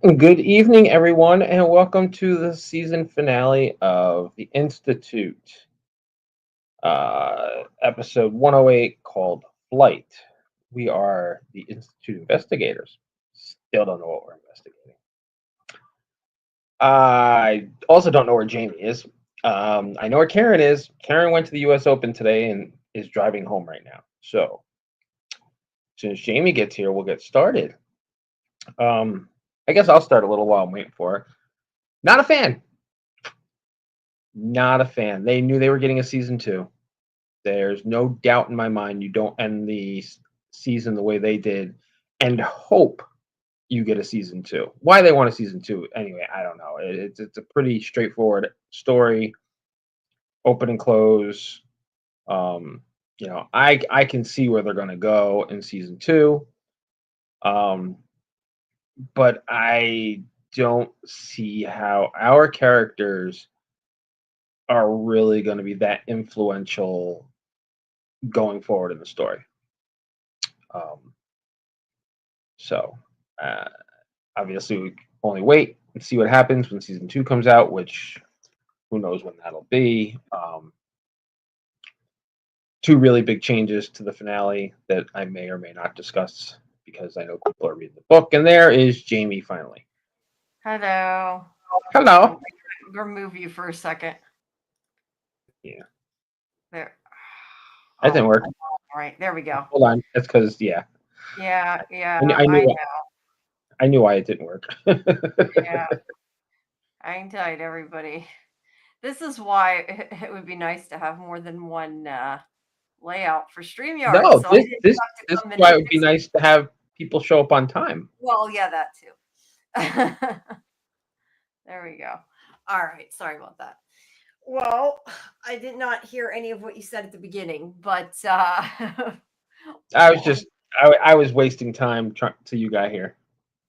Good evening, everyone, and welcome to the season finale of The Institute, episode 108 called Flight. We are the Institute investigators. Still don't know what we're investigating. I also don't know where Jamie is. I know where Karen is. Karen went to the US Open today and is driving home right now. So, as soon as Jamie gets here, we'll get started. I guess I'll start a little while I'm waiting for her. Not a fan. Not a fan. They knew they were getting a season two. There's no doubt in my mind you don't end the season the way they did and hope you get a season two. Why they want a season two anyway, I don't know. It's a pretty straightforward story, open and close. Um, I can see where they're going to go in season two, um, but I don't see how our characters are really going to be that influential going forward in the story. Um, so uh, obviously we can only wait and see what happens when season two comes out, which who knows when that'll be. Two really big changes to the finale that I may or may not discuss because I know people are reading the book. And there is Jamie finally. Hello. I'm Hello. gonna remove you for a second. Yeah, There. that didn't Oh, work. all right. There we go. Hold on. That's because yeah, Yeah, yeah. I I knew know. I knew why it didn't work. Yeah, I can tell you, everybody. This is why it would be nice to have more than one layout for StreamYard, No, so I this didn't this have to this is come in why and it would be fix it. nice to have people show up on time. Well, yeah, that too. There we go. All right. Sorry about that. Well, I did not hear any of what you said at the beginning, but I was just I was wasting time trying till you got here.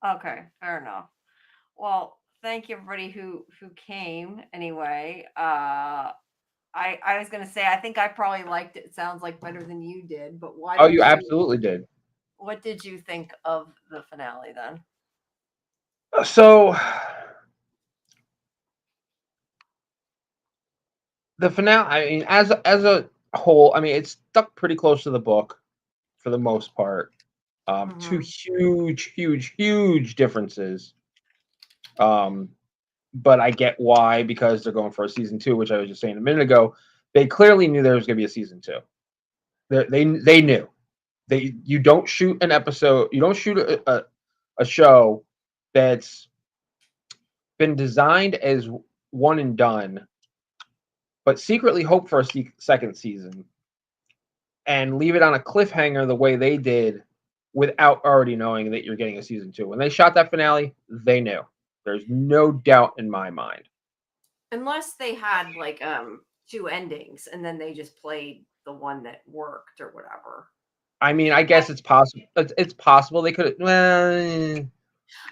okay, fair enough. Well, thank you everybody who came anyway. I was gonna say I think I probably liked it. Sounds like better than you did, but why Oh, you did you? absolutely did. What did you think of the finale then? So the finale, I mean, as a whole, I mean, it's stuck pretty close to the book for the most part. Two Hmm. huge differences. Um, but I get why because they're going for a season two, which I was just saying a minute ago. They clearly knew there was going to be a season two. They knew you don't shoot an episode, you don't shoot a show that's been designed as one and done, but secretly hope for a second season and leave it on a cliffhanger the way they did without already knowing that you're getting a season two. When they shot that finale, they knew. There's no doubt in my mind. Unless they had like two endings and then they just played the one that worked or whatever. I mean, I I guess it's possible. It's possible they could. Well,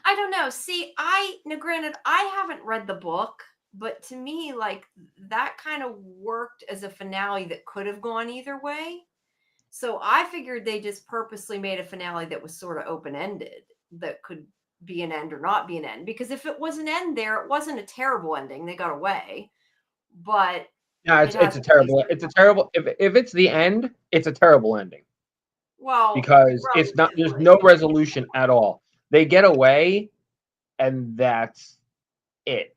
I don't know. See, I now granted I haven't read the book, but to me, like that kind of worked as a finale that could have gone either way. So I figured they just purposely made a finale that was sort of open ended, that could be an end or not be an end. Because if it was an end there, it wasn't a terrible ending. They got away, but yeah, it it's has a a place terrible. to It's a go. terrible. If it's the end, it's a terrible ending Well, because it's not. There's no relatively. resolution at all. They get away, and that's it.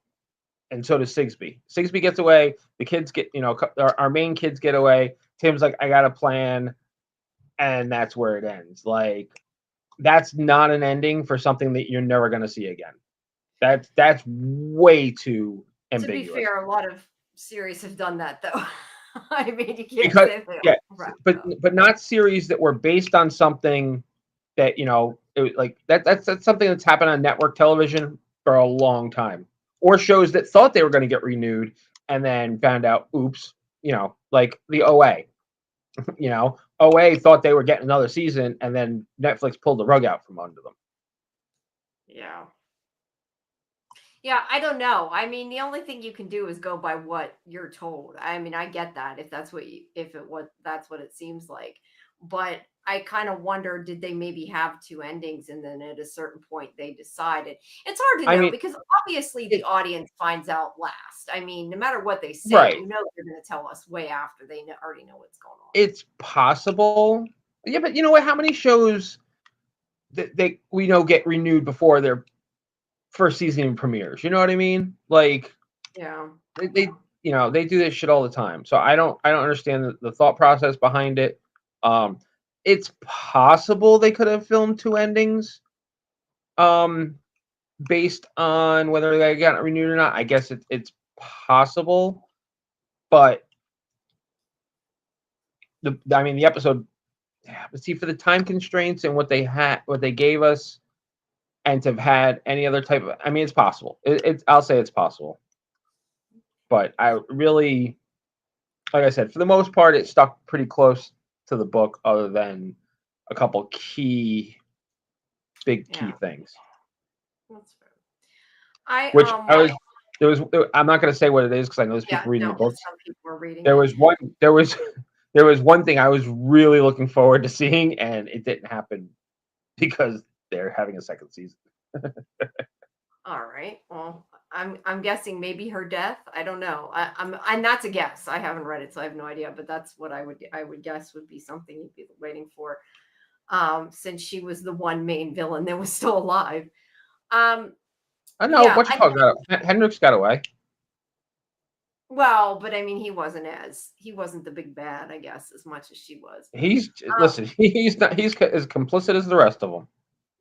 And so does Sigsby. Sigsby gets away. The kids get, our main kids get away. Tim's like, I got a plan, and that's where it ends. Like, that's not an ending for something that you're never going to see again. That's way too To be ambiguous. fair, a lot of series have done that though. I mean, you can't Because say they yeah, don't wrap but it up. not series that were based on something that like that's something that's happened on network television for a long time, or shows that thought they were going to get renewed and then found out, oops, like the OA. OA thought they were getting another season, and then Netflix pulled the rug out from under them. Yeah. Yeah, I don't know. I mean, the only thing you can do is go by what you're told. I mean, I get that if that's what you, if it what that's what it seems like. But I kind of wonder, did they maybe have two endings, and then at a certain point they decided? It's hard to I know mean, because obviously the it, audience finds out last. I mean, no matter what they say, right. you know they're going to tell us way after they already know what's going on. It's possible. Yeah, but you know what? How many shows that they we know get renewed before their first season premieres? You know what I mean? Like Yeah. they they do this shit all the time. So I don't understand the thought process behind it. Um, it's possible they could have filmed two endings. Um, based on whether they got renewed or not. I guess it's possible, but the episode. Yeah, but see, for the time constraints and what they gave us, and to have had any other type of, I mean, it's possible. I'll say it's possible, but I really, like I said, for the most part, it stuck pretty close to the book, other than a couple big key Yeah. things. That's fair. I Which I was there was I'm not going to say what it is because I know there's yeah, people reading no, the books. some people are reading There it. was one there was there was one thing I was really looking forward to seeing, and it didn't happen because they're having a second season. All right. Well, I'm guessing maybe her death. I don't know. And that's a guess. I haven't read it, so I have no idea. But that's what I would guess would be something you'd be waiting for. Since she was the one main villain that was still alive. Um, I know yeah, what you call it. Hendrix got away. well, but I mean, he wasn't the big bad, I guess, as much as she was. He's Um, listen. He's not. He's as complicit as the rest of them.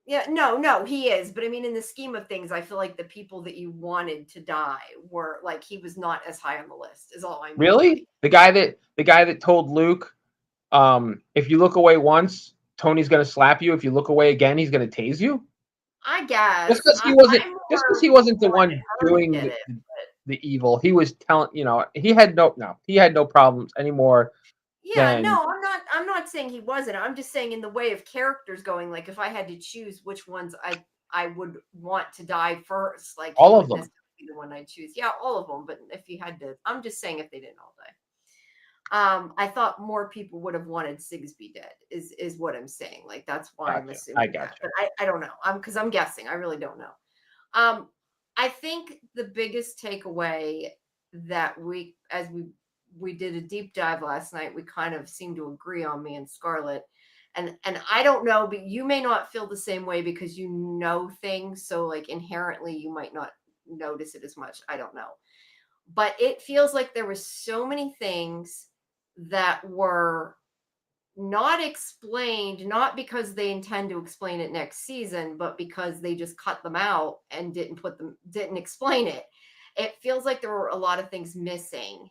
yeah, no, he is. But I mean, in the scheme of things, I feel like the people that you wanted to die were like he was not as high on the list. Is all I mean. Really, the guy that told Luke, if you look away once, Tony's gonna slap you. If you look away again, he's gonna tase you. I Just guess because he wasn't, I just because more he wasn't the wanted one her to doing get it. the evil. He was telling, he had no problems anymore Yeah, than no, I'm not saying he wasn't. I'm just saying in the way of characters going, like if I had to choose which ones I would want to die first, like he all of wouldn't them. necessarily be the one I'd choose. Yeah, all of them, but if you had to, I'm just saying if they didn't all die. I thought more people would have wanted Sigsbee dead, is what I'm saying. Like that's why I'm Gotcha. I assuming that. gotcha. But I don't know. Because I'm guessing. I really don't know. Um, I think the biggest takeaway that we did a deep dive last night, we kind of seemed to agree on, me and Scarlett. And I don't know, but you may not feel the same way because you know things. So like inherently you might not notice it as much. I don't know. But it feels like there was so many things that were not explained, not because they intend to explain it next season, but because they just cut them out and didn't explain it. It feels like there were a lot of things missing.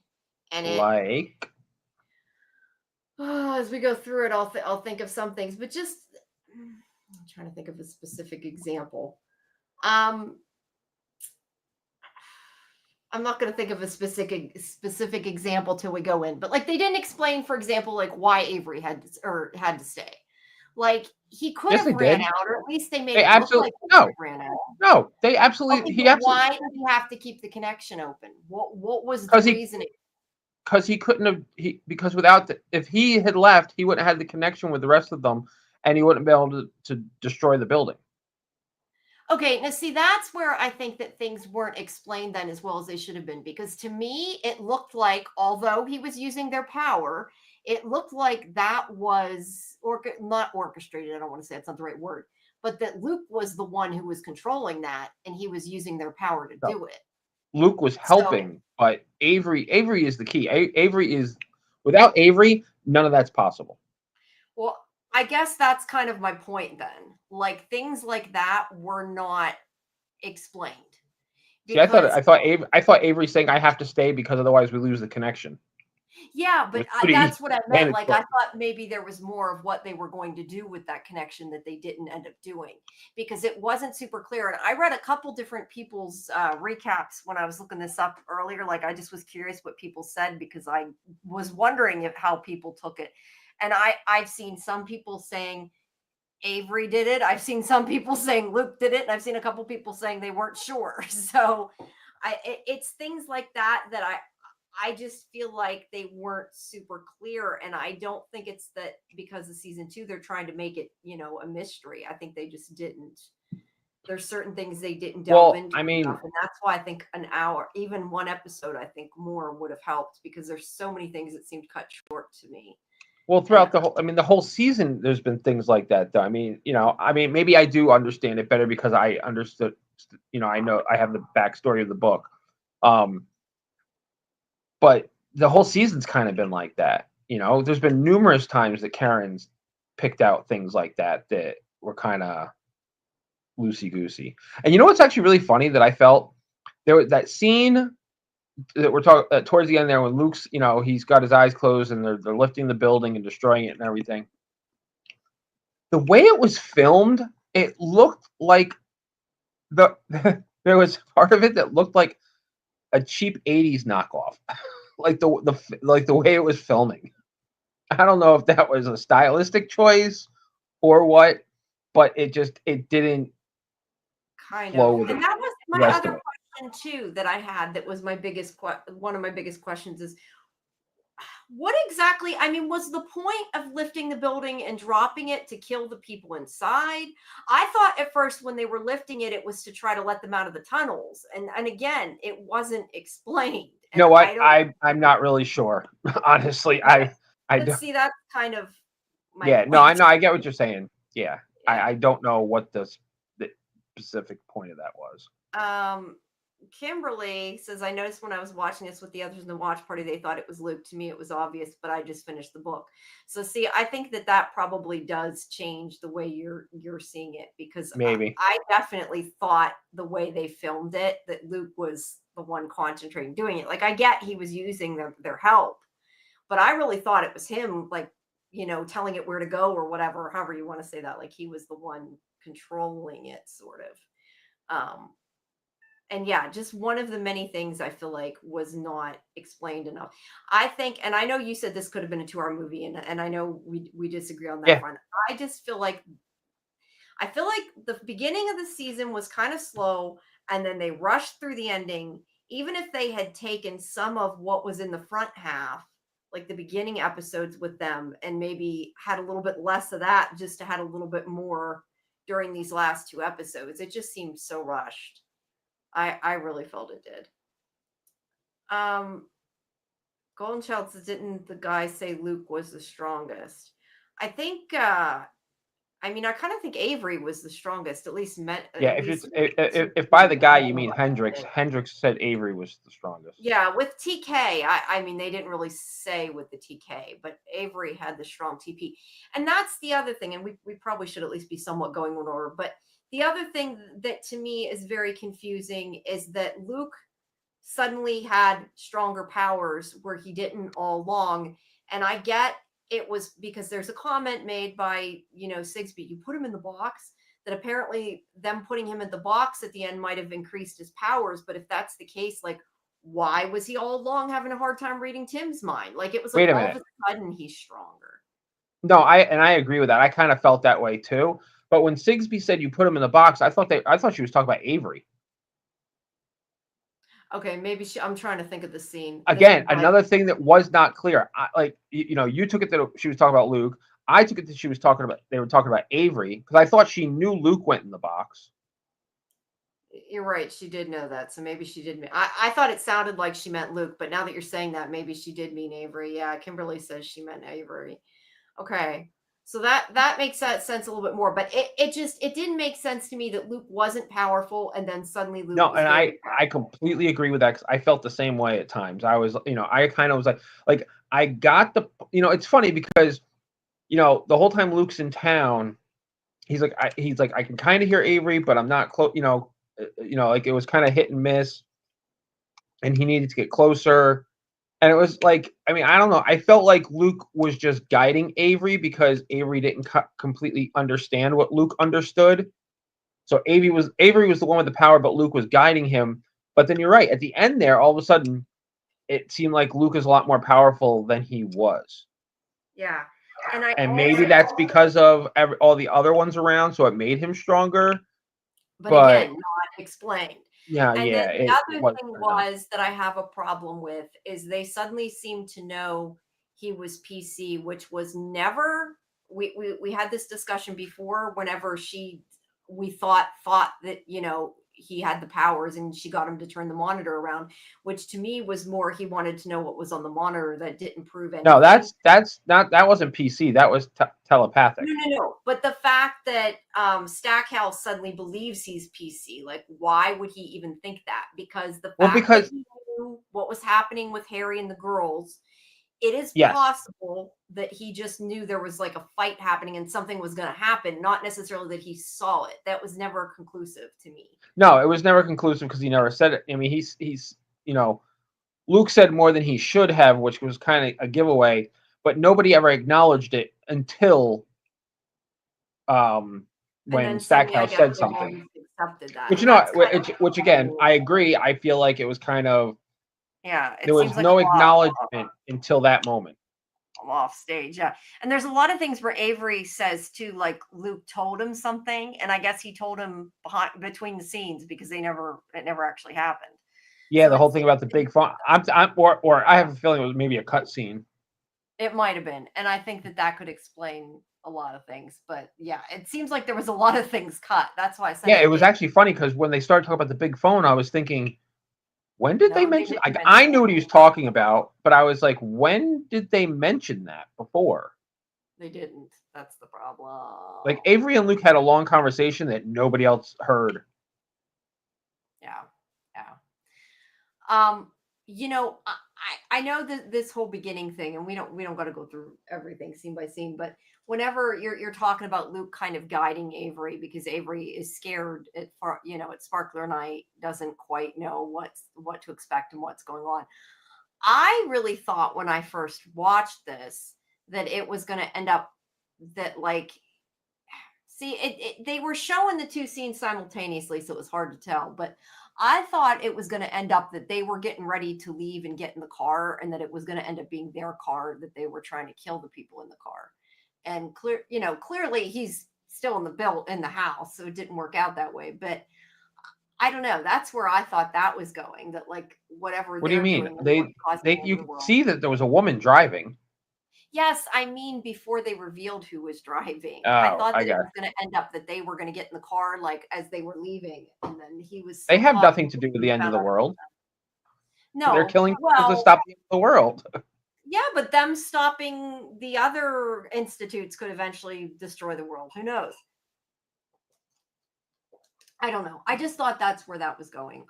And Like, as we go through it, I'll think of some things, but just I'm trying to think of a specific example. Um, I'm not going to think of a specific example till we go in, but like they didn't explain, for example, like why Avery had to stay. Like he could yes, have they ran did. out, or at least they made They it look absolutely like he no, ran out. no. They absolutely. Okay, He but absolutely why did he have to keep the connection open? What was the because reasoning? he couldn't have because if he had left, he wouldn't have had the connection with the rest of them, and he wouldn't be able to destroy the building. Okay, now see, that's where I think that things weren't explained then as well as they should have been. Because to me, it looked like, although he was using their power, it looked like that was not orchestrated. I don't want to say that's not the right word, but that Luke was the one who was controlling that, and he was using their power to So do it. Luke was So, helping, but Avery is the key. Avery is without Avery, none of that's possible. well, I guess that's kind of my point then. Like things like that were not explained See, I thought because I thought Avery saying I have to stay because otherwise we lose the connection. yeah, It but was pretty that's what I meant. Like, I mandatory. thought maybe there was more of what they were going to do with that connection that they didn't end up doing because it wasn't super clear. And I read a couple different people's recaps when I was looking this up earlier. Like, I just was curious what people said because I was wondering how people took it. And I've seen some people saying Avery did it. I've seen some people saying Luke did it, and I've seen a couple people saying they weren't sure. So, it's things like that I just feel like they weren't super clear. And I don't think it's that because of season 2, they're trying to make it, a mystery. I think they just didn't. There's certain things they didn't delve Well, into I mean, enough. And that's why I think an hour, even one episode, I think more would have helped because there's so many things that seemed cut short to me. well, And throughout the whole season, there's been things like that. Though. Maybe I do understand it better because I understood. I know I have the backstory of the book. Um, but the whole season's kind of been like that. There's been numerous times that Karen's picked out things like that were kind of loosey goosey. And you know what's actually really funny that I felt there was that scene that we're talking towards the end there when Luke's, he's got his eyes closed and they're lifting the building and destroying it and everything. The way it was filmed, it looked like there was part of it that looked like a cheap '80s knockoff, like the way it was filming. I don't know if that was a stylistic choice or what, but it didn't kind flow of. with And the that was my rest of other it. question too that I had. That was my biggest one of my biggest questions is what exactly, I mean, was the point of lifting the building and dropping it to kill the people inside? I thought at first when they were lifting it, it was to try to let them out of the tunnels. And again, it wasn't explained. You And know what? I don't, I'm not really sure. Honestly, okay. I But don't. see, that's kind of my Yeah, no, I point. know. I get what you're saying. Yeah, Yeah. I don't know what the specific point of that was. Um, Kimberly says, I noticed when I was watching this with the others in the watch party, they thought it was Luke. To me, it was obvious, but I just finished the book. So, see, I think that probably does change the way you're seeing it because Maybe. I definitely thought the way they filmed it that Luke was the one concentrating doing it. Like I get he was using their help, but I really thought it was him, like telling it where to go or whatever, however you want to say that. Like he was the one controlling it, sort of. Um, and yeah, just one of the many things I feel like was not explained enough. I think, and I know you said this could have been a 2-hour movie, and I know we disagree on that Yeah, front. I just I feel like the beginning of the season was kind of slow, and then they rushed through the ending. Even if they had taken some of what was in the front half, like the beginning episodes with them, and maybe had a little bit less of that, just to had a little bit more during these last 2 episodes, it just seemed so rushed. I really felt it did. Um, Golden Child says, didn't the guy say Luke was the strongest? I think. I mean, I kind of think Avery was the strongest, at least yeah. at least If by the guy you mean Hendrix, Hendrix said Avery was the strongest. Yeah, with TK, I mean, they didn't really say with the TK, but Avery had the strong TP. And that's the other thing, and we probably should at least be somewhat going in order. But the other thing that to me is very confusing is that Luke suddenly had stronger powers where he didn't all along. And I get it was because there's a comment made by, Sigsby, you put him in the box, that apparently them putting him in the box at the end might have increased his powers. But if that's the case, like, why was he all along having a hard time reading Tim's mind? Like, it was like Wait a all of minute. a sudden he's stronger. No, I agree with that. I kind of felt that way too. But when Sigsby said you put him in the box, I thought she was talking about Avery. Okay, maybe I'm trying to think of the scene. Again, another thing that was not clear. You took it that she was talking about Luke. I took it that they were talking about Avery because I thought she knew Luke went in the box. You're right. She did know that. So maybe she did. I thought it sounded like she meant Luke, but now that you're saying that, maybe she did mean Avery. Yeah, Kimberly says she meant Avery. Okay. So that makes that sense a little bit more, but it didn't make sense to me that Luke wasn't powerful and then suddenly Luke No, was and very I powerful. completely agree with that. 'Cause I felt the same way at times. I was, I kind of was like I got it's funny because the whole time Luke's in town, he's like I can kind of hear Avery, but I'm not close. Like it was kind of hit and miss, and he needed to get closer. And it was like, I mean, I don't know. I felt like Luke was just guiding Avery because Avery didn't completely understand what Luke understood. So Avery was the one with the power, but Luke was guiding him. But then you're right. At the end there, all of a sudden, it seemed like Luke is a lot more powerful than he was. Yeah. And I And maybe also, that's because of all the other ones around, so it made him stronger. but But again, not explained. Yeah, And then yeah, the it other was thing kinda dumb. was that I have a problem with is they suddenly seemed to know he was PC, which was never we had this discussion before whenever we thought that, he had the powers and she got him to turn the monitor around, which to me was more he wanted to know what was on the monitor that didn't prove No, anything. that's not that wasn't PC, that was telepathic. No. But the fact that Stackhouse suddenly believes he's PC, like, why would he even think that? Because the Well, fact that because he knew what was happening with Harry and the girls, it is yes. possible that he just knew there was like a fight happening and something was going to happen, not necessarily that he saw it. That was never conclusive to me. No, it was never conclusive because he never said it. I mean, he's you know, Luke said more than he should have, which was kind of a giveaway, but nobody ever acknowledged it until um, And when then suddenly, I Stackhouse guess said they've something. always accepted that. Which And that's kind which of again, cool. I agree. I feel like it was kind of Yeah, there it was seems like a no lot. acknowledgement until that moment. Off stage, yeah. And there's a lot of things where Avery says too, like Luke told him something, and I guess he told him between the scenes because it never actually happened. Yeah, So the whole thing about the big phone. Or I have a feeling it was maybe a cut scene. it might have been, and I think that could explain a lot of things. But yeah, it seems like there was a lot of things cut. That's why I said Yeah, it it. was actually funny because when they started talking about the big phone, I was thinking, when did they No, they mention? didn't I mention knew it. what he was talking about, but I was like, when did they mention that before? They didn't. That's the problem. Like Avery and Luke had a long conversation that nobody else heard. Yeah, yeah. Um, I know that this whole beginning thing, and we don't got to go through everything scene by scene, but whenever you're talking about Luke kind of guiding Avery because Avery is scared at Sparkler Night, doesn't quite know what to expect and what's going on. I really thought when I first watched this that it was going to end up that like see they were showing the two scenes simultaneously, so it was hard to tell, but I thought it was going to end up that they were getting ready to leave and get in the car and that it was going to end up being their car, that they were trying to kill the people in the car. And clearly he's still in the house, so it didn't work out that way, but I don't know, that's where I thought that was going, that like whatever What do you they're mean? doing is what's causing They the end you of the could world. see that there was a woman driving. Yes, I mean before they revealed who was driving. I Oh, thought I that it got was going to end up that they were going to get in the car like as they were leaving, and then he was They still have talking nothing to do with and the end of found the out. world. They're No, killing people to well, stop the end of the world. yeah, but them stopping the other institutes could eventually destroy the world. Who knows? I don't know. I just thought that's where that was going.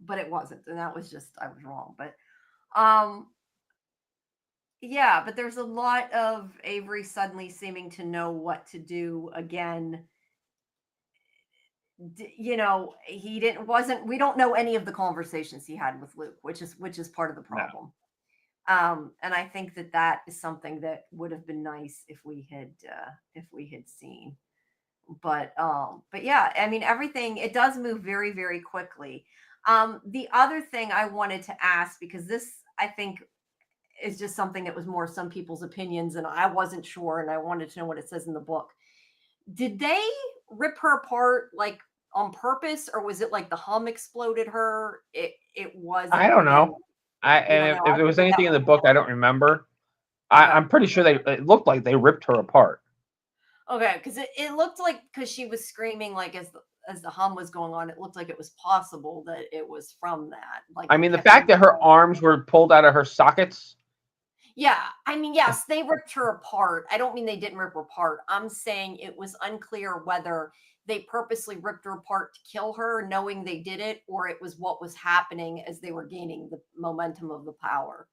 But it wasn't, and that was just I was wrong. But um, yeah, but there's a lot of Avery suddenly seeming to know what to do again. He didn't wasn't we don't know any of the conversations he had with Luke, which is part of the No. problem. And I think that is something that would have been nice if we had seen. But yeah, I mean everything it does move very very quickly. The other thing I wanted to ask, because this I think is just something that was more some people's opinions and I wasn't sure and I wanted to know what it says in the book. Did they rip her apart like on purpose, or was it like the hum exploded her? It I wasn't don't them. know. You don't know. If I there think was anything in that the book, I don't remember. okay. I'm pretty sure it looked like they ripped her apart. Okay, because it looked like because she was screaming like as the hum was going on, it looked like it was possible that it was from that. Like I it mean, the kept fact moving. that her arms were pulled out of her sockets. Yeah, I mean, yes, they ripped her apart. I don't mean they didn't rip her apart. I'm saying it was unclear whether they purposely ripped her apart to kill her, knowing they did it, or it was what was happening as they were gaining the momentum of the power.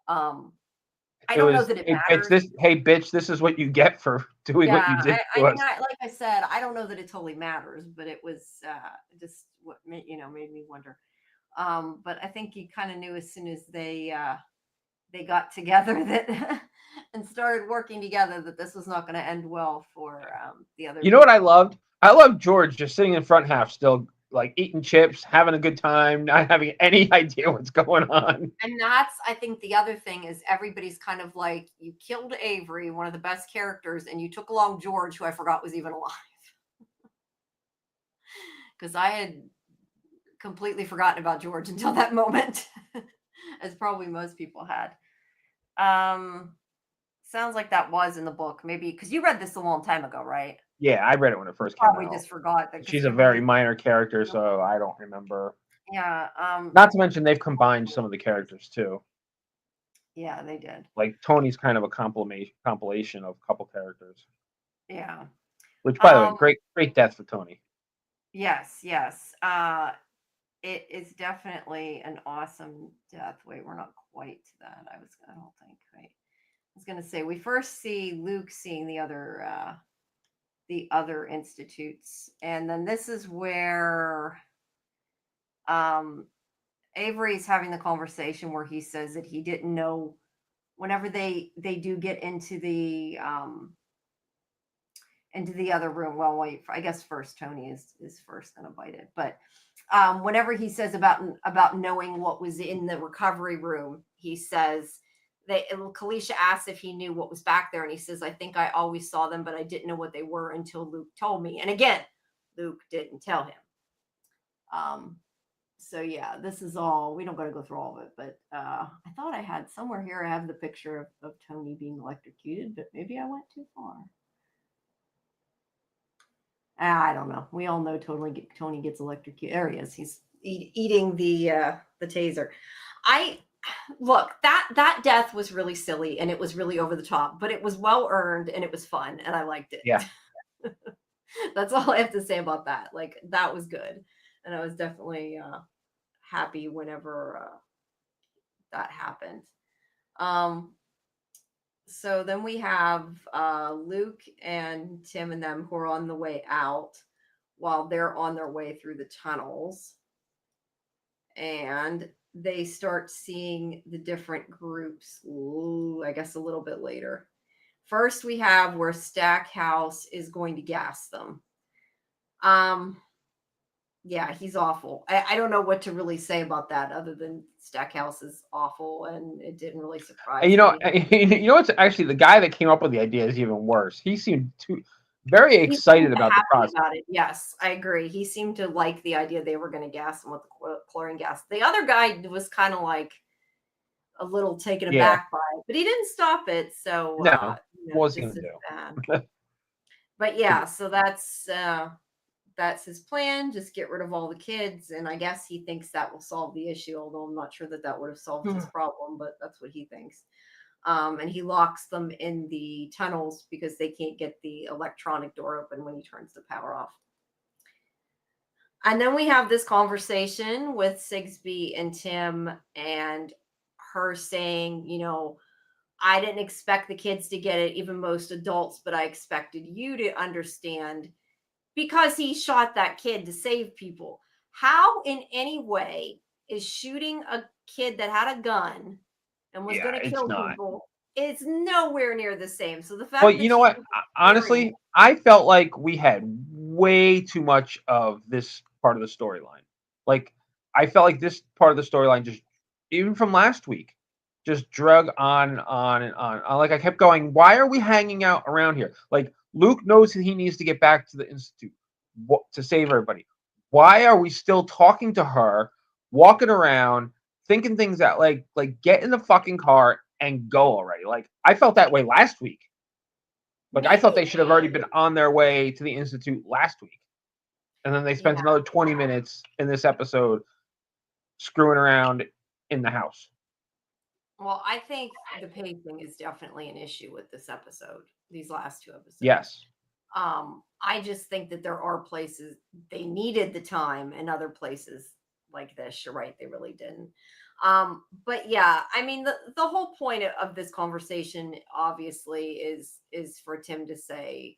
Um, I It don't know was, that it hey bitch, matters. this is what you get for doing what you Yeah, did I to mean, us. like I said, I don't know that it totally matters, but it was just what made me wonder. But I think you kind of knew as soon as they got together that and started working together that this was not going to end well for the other You know what I people. loved? I loved George just sitting in front half, still like eating chips, having a good time, not having any idea what's going on. And that's, I think, the other thing is everybody's kind of like, you killed Avery, one of the best characters, and you took along George, who I forgot was even alive. Because completely forgotten about George until that moment, as probably most people had. Sounds like that was in the book, maybe because you read this a long time ago, right? Yeah, I read it when it first came Probably out. just forgot that because She's a very minor character, so I don't remember. yeah, Not to mention they've combined some of the characters too. yeah, they did. Like Tony's kind of a compilation of a couple characters. Yeah. Which, by the way, Um, great death for Tony. yes, yes. It is definitely an awesome death. Wait, we're not quite to that. I don't think. Wait, I was gonna say we first see Luke seeing the other institutes, and then this is where um Avery's having the conversation where he says that he didn't know whenever they do get into the other room. Well, wait, I guess first Tony is first going to bite it, but whenever he says about knowing what was in the recovery room, he says that Kalisha asks if he knew what was back there, and he says, "I think I always saw them, but I didn't know what they were until Luke told me." And again, Luke didn't tell him. So yeah, this is all. We don't got to go through all of it, but I thought I had somewhere here. I have the picture of Tony being electrocuted, but maybe I went too far. I don't know. We all know Tony gets electrocuted. There he is. He's eating the taser. I look that death was really silly and it was really over the top, but it was well earned and it was fun and I liked it. Yeah. That's all I have to say about that. Like that was good, and I was definitely happy whenever that happened. Um, so then we have Luke and Tim and them who are on the way out while they're on their way through the tunnels. And they start seeing the different groups, I guess a little bit later. First, we have where Stackhouse is going to gas them. Yeah, he's awful. I don't know what to really say about that other than Stackhouse is awful and it didn't really surprise And me. you know what's actually the guy that came up with the idea is even worse. He seemed very He excited seemed about the happy process. about it. Yes, I agree. He seemed to like the idea they were going to gas him with the chlorine gas. The other guy was kind of like a little taken Yeah. aback by it, but he didn't stop it. So, No. What was he this gonna is do? bad. But yeah, so that's his plan. Just get rid of all the kids, and I guess he thinks that will solve the issue. Although I'm not sure that would have solved his problem, but that's what he thinks. And he locks them in the tunnels because they can't get the electronic door open when he turns the power off. And then we have this conversation with Sigsbee and Tim, and her saying, I didn't expect the kids to get it, even most adults, but I expected you to understand because he shot that kid to save people. How, in any way, is shooting a kid that had a gun and was going to It's kill not. people? It's nowhere near the same. So the fact Well, that you know she what? was Honestly, I felt like we had way too much of this part of the storyline. Like, I felt like this part of the storyline just, even from last week, just drug on and on. Like, I kept going, why are we hanging out around here? Like, Luke knows that he needs to get back to the Institute to save everybody. Why are we still talking to her, walking around, thinking things out? Like get in the fucking car and go already. Like, I felt that way last week. Like, I thought maybe, they should have already been on their way to the Institute last week. And then they spent yeah. another 20 minutes in this episode screwing around in the house. Well, I think the pacing is definitely an issue with this episode, these last two episodes. Yes. I just think that there are places they needed the time and other places like this. You're right, they really didn't. But yeah, I mean the whole point of this conversation obviously is for Tim to say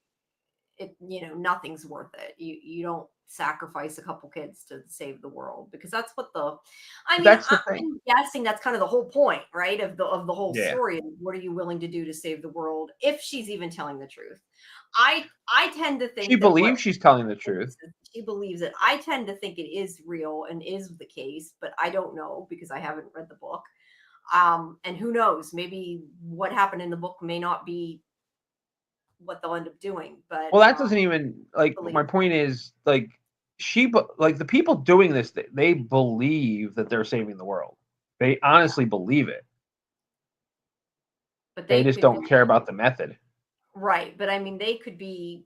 it, nothing's worth it. You don't sacrifice a couple kids to save the world because that's what That's the thing. I'm guessing that's kind of the whole point, right? Of the whole Yeah. story. What are you willing to do to save the world if she's even telling the truth? I tend to think She that believes she's telling the truth. she believes it. I tend to think it is real and is the case, but I don't know because I haven't read the book. And who knows? Maybe what happened in the book may not be what they'll end up doing. But Well, that doesn't even, like, believe my point is, like, like the people doing this, they believe that they're saving the world. They Yeah, honestly believe it. but They they just could don't care be about the method. right. But I mean, they could be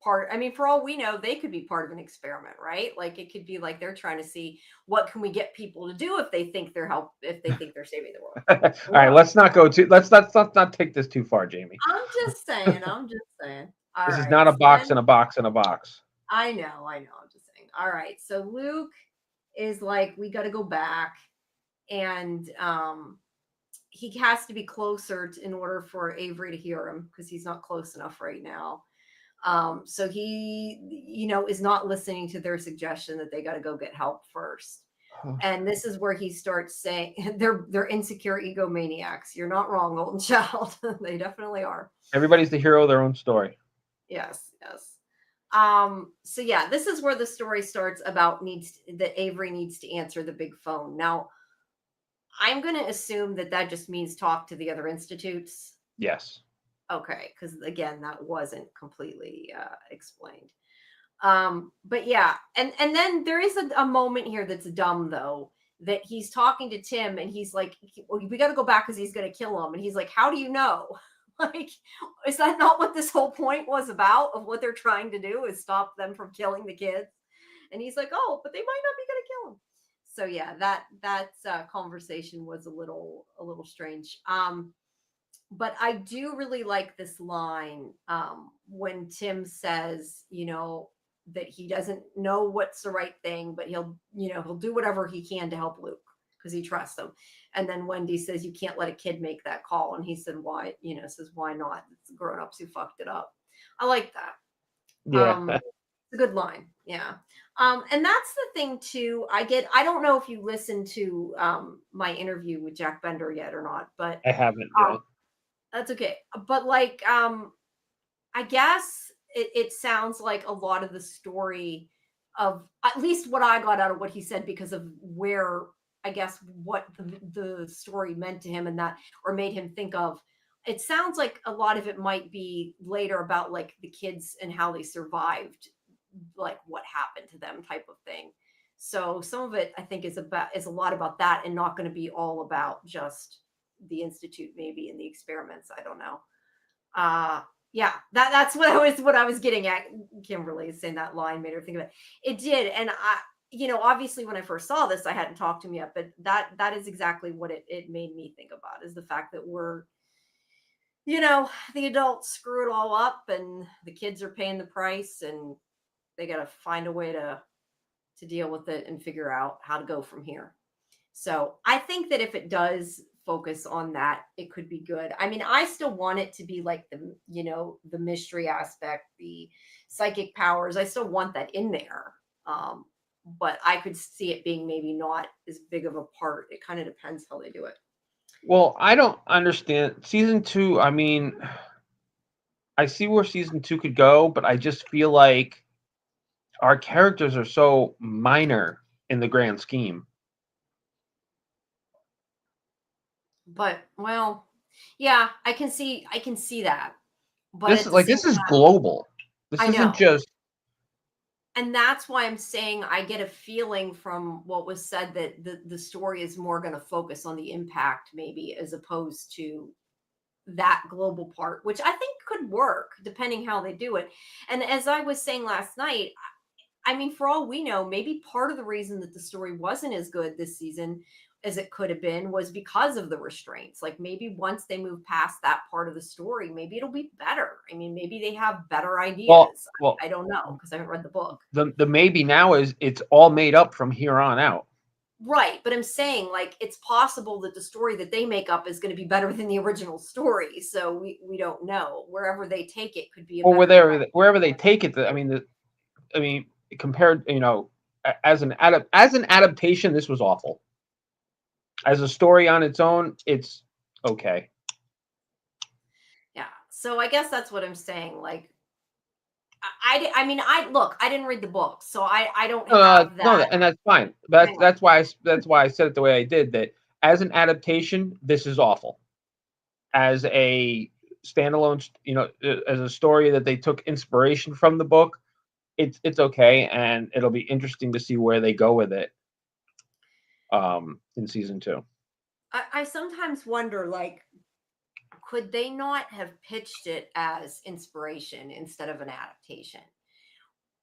part. I mean, for all we know, they could be part of an experiment, right? Like it could be like they're trying to see what can we get people to do if they think if they think they're saving the world. All Who right, knows? let's not go too. Let's not take this too far, Jamie. I'm just saying. I'm just saying. All This is right. not a So box then and a box and a box. I know. I know. I'm just saying. All right. So Luke is like, we got to go back, and he has to be closer in order for Avery to hear him because he's not close enough right now. So he, is not listening to their suggestion that they got to go get help first. And this is where he starts saying they're insecure egomaniacs. You're not wrong, Golden Child. They definitely are. Everybody's the hero of their own story. Yes, yes. So yeah, this is where the story starts about that Avery needs to answer the big phone. Now, I'm going to assume that just means talk to the other institutes. Yes. Okay, because again, that wasn't completely explained. But yeah, and then there is a moment here that's dumb though, that he's talking to Tim and he's like, well, we got to go back because he's going to kill him, and he's like, how do you know? Like, is that not what this whole point was about, of what they're trying to do, is stop them from killing the kids? And he's like, oh, but they might not be going to kill him. So yeah, that conversation was a little strange. But I do really like this line when Tim says, that he doesn't know what's the right thing, but he'll do whatever he can to help Luke because he trusts him. And then Wendy says, you can't let a kid make that call. And he said, why? Says, why not? It's the grown-ups who fucked it up. I like that. Yeah. It's a good line. Yeah. And that's the thing too. I don't know if you listened to my interview with Jack Bender yet or not, but I haven't yet. that's okay. But like, I guess it sounds like a lot of the story of at least what I got out of what he said, because of where I guess what the story meant to him and that, or made him think of. It sounds like a lot of it might be later about like the kids and how they survived, like what happened to them type of thing. So some of it I think is a lot about that, and not going to be all about just the institute maybe and the experiments. I don't know. Yeah, that's what I was getting at. Kimberly saying that line made her think of it. It did. And obviously when I first saw this, I hadn't talked to him yet, but that is exactly what it made me think about, is the fact that we're, the adults screw it all up and the kids are paying the price, and they got to find a way to deal with it and figure out how to go from here. So I think that if it does focus on that, it could be good. I mean, I still want it to be like the mystery aspect, the psychic powers. I still want that in there. But I could see it being maybe not as big of a part. It kind of depends how they do it. Well, I don't understand season 2. I mean, I see where season 2 could go, but I just feel like our characters are so minor in the grand scheme. But well, yeah, I can see that. But This at is the same this is time, global. This I isn't know. just. And that's why I'm saying I get a feeling from what was said that the story is more going to focus on the impact, maybe, as opposed to that global part, which I think could work depending how they do it. And as I was saying last night, I mean, for all we know, maybe part of the reason that the story wasn't as good this season as it could have been was because of the restraints. Like maybe once they move past that part of the story, maybe it'll be better. I mean, maybe they have better ideas. Well, I don't know because I haven't read the book. the maybe now is it's all made up from here on out. Right, but I'm saying like it's possible that the story that they make up is going to be better than the original story. So we don't know. Wherever they take it could be a Or better. wherever they take it. I mean, compared, as an adaptation, this was awful. As a story on its own, it's okay. Yeah. So I guess that's what I'm saying. Like I mean, I didn't read the book, so I don't have No, that. and that's fine. That's why I said it the way I did. That as an adaptation, this is awful. As a standalone, as a story that they took inspiration from the book, it's okay, and it'll be interesting to see where they go with it in season 2. I sometimes wonder, like, could they not have pitched it as inspiration instead of an adaptation?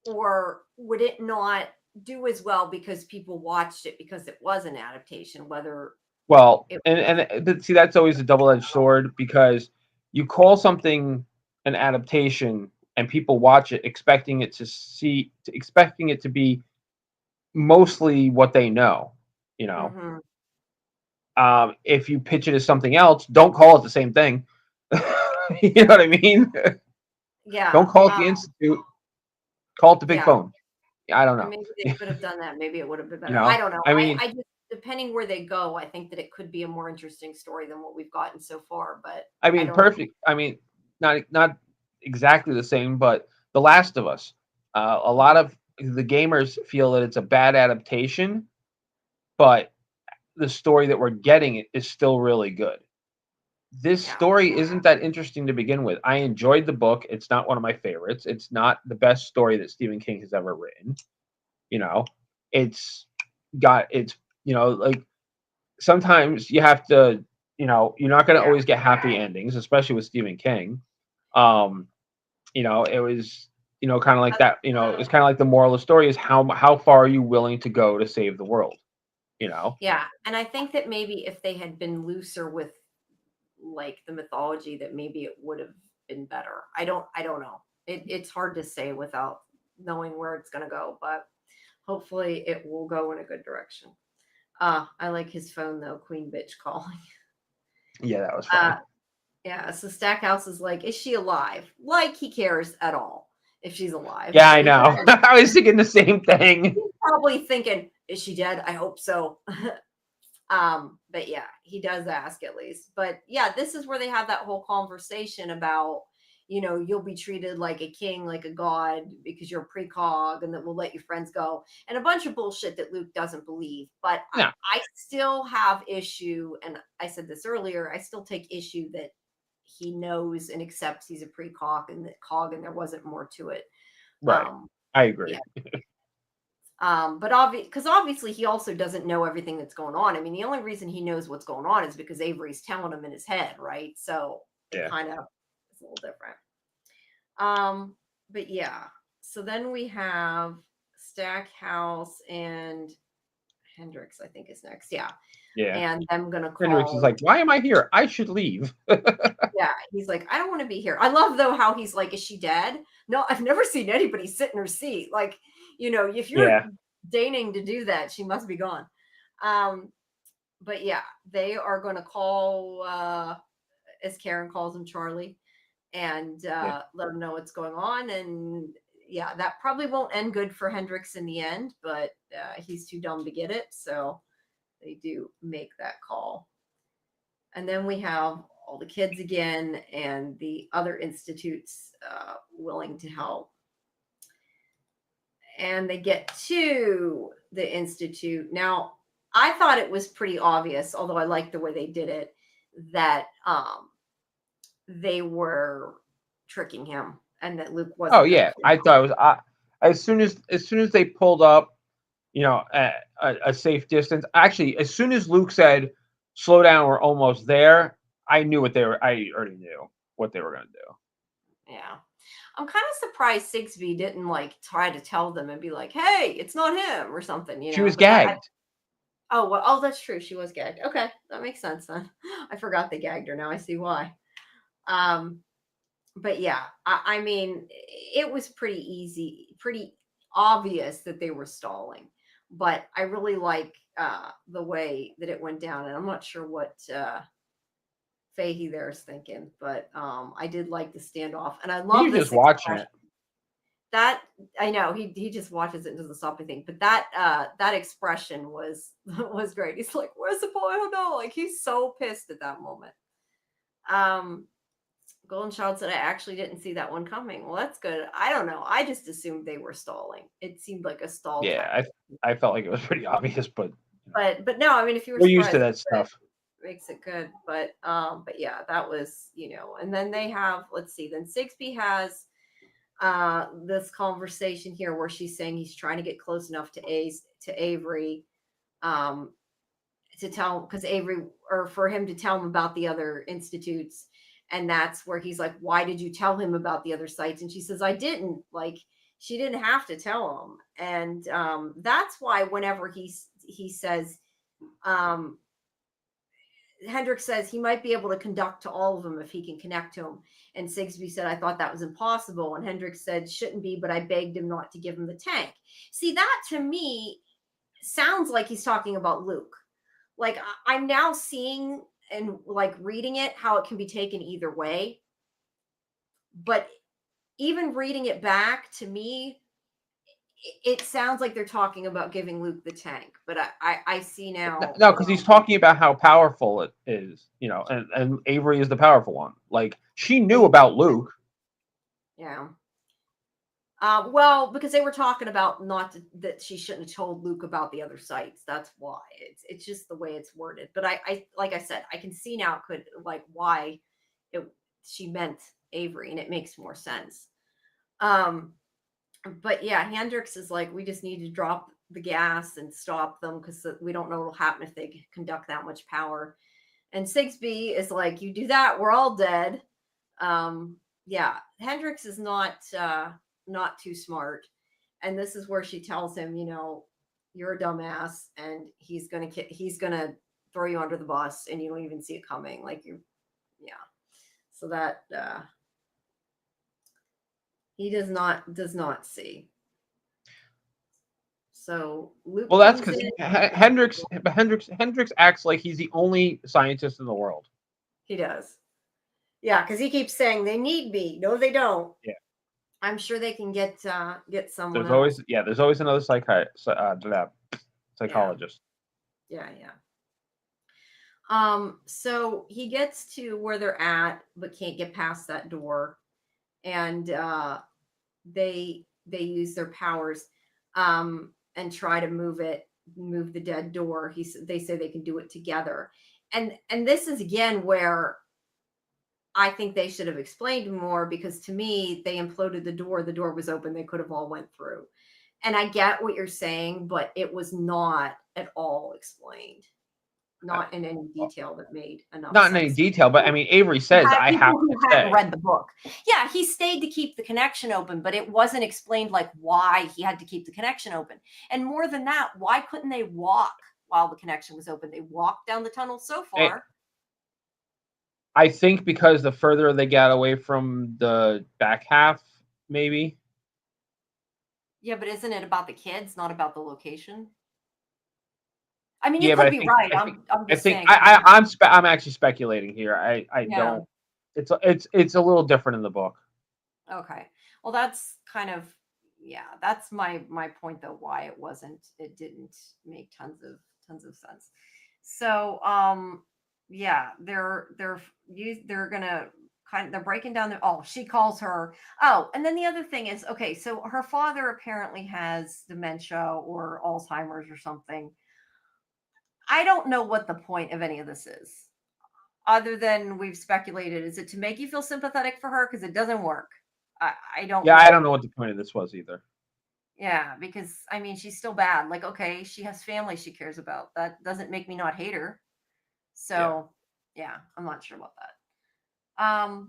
Or would it not do as well because people watched it because it was an adaptation, whether Well, it and see, that's always a double-edged sword, because you call something an adaptation and people watch it expecting it to be mostly what they know, you know. Mhm. If you pitch it as something else, don't call it the same thing. You know what I mean? Yeah, Don't call it the Institute. Call it the Big yeah, Bone. I don't and know. maybe they could have done that, maybe it would have been You better. I know, don't know. I mean, I just, depending where they go, I think that it could be a more interesting story than what we've gotten so far, but I don't know. perfect. I mean, not exactly the same, but The Last of Us. A lot of the gamers feel that it's a bad adaptation, but the story that we're getting is still really good. This Yeah. story isn't that interesting to begin with. I enjoyed the book. It's not one of my favorites. It's not the best story that Stephen King has ever written. You know, it's it's like, sometimes you have to, you're not going to Yeah. always get happy endings, especially with Stephen King. Um, it was, kind of like that. It's kind of like the moral of the story is how far are you willing to go to save the world? You know, Yeah, and I think that maybe if they had been looser with, like, the mythology, that maybe it would have been better. I don't know. It's hard to say without knowing where it's going to go, but hopefully it will go in a good direction. I like his phone though, Queen Bitch calling. yeah, that was Uh, funny. yeah, so Stackhouse is like, is she alive? Like he cares at all if she's alive. Yeah, I But he know. doesn't. I was thinking the same thing. He's probably thinking, is she dead? I hope so. But yeah, he does ask at least. But yeah, this is where they have that whole conversation about, you'll be treated like a king, like a god, because you're a precog, and that we'll let your friends go, and a bunch of bullshit that Luke doesn't believe. But Yeah, I still have issue, and I said this earlier, I still take issue that he knows and accepts he's a precog, and that cog, and there wasn't more to it. right. Um, I yeah. agree. But obviously he also doesn't know everything that's going on. I mean, the only reason he knows what's going on is because Avery's telling him in his head, right? So it Yeah, kind of is a little different. Um, but yeah. So then we have Stackhouse and Hendrix, I think is next. Yeah. yeah. And I'm gonna Hendrix is call. like, why am I here? I should leave. Yeah, he's like, I don't want to be here. I love though how he's like, is she dead? No, I've never seen anybody sit in her seat. Like, if you're Yeah, deigning to do that, she must be gone. Um, but yeah, they are going to call, as Karen calls him, Charlie, and yeah. let him know what's going on. And yeah, that probably won't end good for Hendrix in the end, but he's too dumb to get it. So they do make that call. And then we have all the kids again and the other institutes willing to help. And they get to the institute. Now, I thought it was pretty obvious, although I liked the way they did it, that they were tricking him and that Luke Oh wasn't going to yeah, fall. I thought it was. As soon as they pulled up, at a safe distance. Actually, as soon as Luke said, "Slow down, we're almost there," I knew what they were. I already knew what they were going to do. Yeah. I'm kind of surprised Sigsby didn't like try to tell them and be like, hey, it's not him or something, She was but that, gagged. oh, well, oh, that's true. She was gagged. Okay, that makes sense then. I forgot they gagged her. Now I see why. Um, but yeah, I mean, it was pretty easy, pretty obvious that they were stalling. But I really like the way that it went down, and I'm not sure what Fahey there is thinking, but I did like the standoff, and I He love was this just watching expression. it. That I know he just watches it and doesn't stop anything. But that expression was was great. He's like, "Where's the boy? I don't know." Like he's so pissed at that moment. Um, Golden Child said, "I actually didn't see that one coming." Well, that's good. I don't know. I just assumed they were stalling. It seemed like a stall Yeah, tactic. I felt like it was pretty obvious, but But no, I mean, if you were we're used to surprised, that stuff. it makes it good. But yeah, that was. And then they have. Let's see. Then Sigsby has this conversation here where she's saying he's trying to get close enough to Avery, um, to tell, because Avery, or for him to tell him about the other institutes. And that's where he's like, why did you tell him about the other sites? And she says, I didn't. Like, she didn't have to tell him. And that's why whenever he says, um, Hendrix says he might be able to conduct to all of them if he can connect to them. And Sigsbee said, I thought that was impossible. And Hendrix said, shouldn't be, but I begged him not to give him the tank. See, that to me sounds like he's talking about Luke. Like, I'm now seeing and like reading it, how it can be taken either way. But even reading it back, to me, it sounds like they're talking about giving Luke the tank. But I see now. No, because he's talking about how powerful it is, and Avery is the powerful one. Like, she knew about Luke. Yeah. Well, because they were talking about that she shouldn't have told Luke about the other sites. That's why it's just the way it's worded. But I like I said, I can see now why she meant Avery, and it makes more sense. But yeah, Hendrix is like, we just need to drop the gas and stop them because we don't know what'll happen if they conduct that much power. And Sigsbee is like, you do that, we're all dead. Yeah, Hendrix is not too smart. And this is where she tells him, you're a dumbass, and he's gonna throw you under the bus, and you don't even see it coming. Like, yeah. So that he does not see. So Luke. Well, that's because Hendrix acts like he's the only scientist in the world. He does. Yeah, because he keeps saying they need me. No, they don't. Yeah. I'm sure they can get someone. There's always another psychologist. Yeah. So he gets to where they're at, but can't get past that door, and they use their powers and try to move the dead door. They say they can do it together, and this is again where I think they should have explained more, because to me, they imploded the door. The door was open. They could have all went through. And I get what you're saying, but it was not at all explained. Not in any detail that made enough sense. Not in any detail, but I mean, Avery says, I have to hadn't read the book. Yeah, he stayed to keep the connection open, but it wasn't explained like why he had to keep the connection open. And more than that, why couldn't they walk while the connection was open? They walked down the tunnel so far. I think because the further they got away from the back half, maybe. Yeah, but isn't it about the kids, not about the location? I mean, you could be right. I'm just saying. I'm actually speculating here. I don't. It's a little different in the book. Okay. Well, that's kind of, that's my point though, why it didn't make tons of sense. So they're gonna they're breaking down she calls her. And then the other thing is, okay, so her father apparently has dementia or Alzheimer's or something. I don't know what the point of any of this is, other than we've speculated. Is it to make you feel sympathetic for her? Because it doesn't work. I don't. Yeah, I don't know what the point of this was either. Yeah, because I mean, she's still bad. Like, okay, she has family she cares about. That doesn't make me not hate her. So, yeah, I'm not sure about that.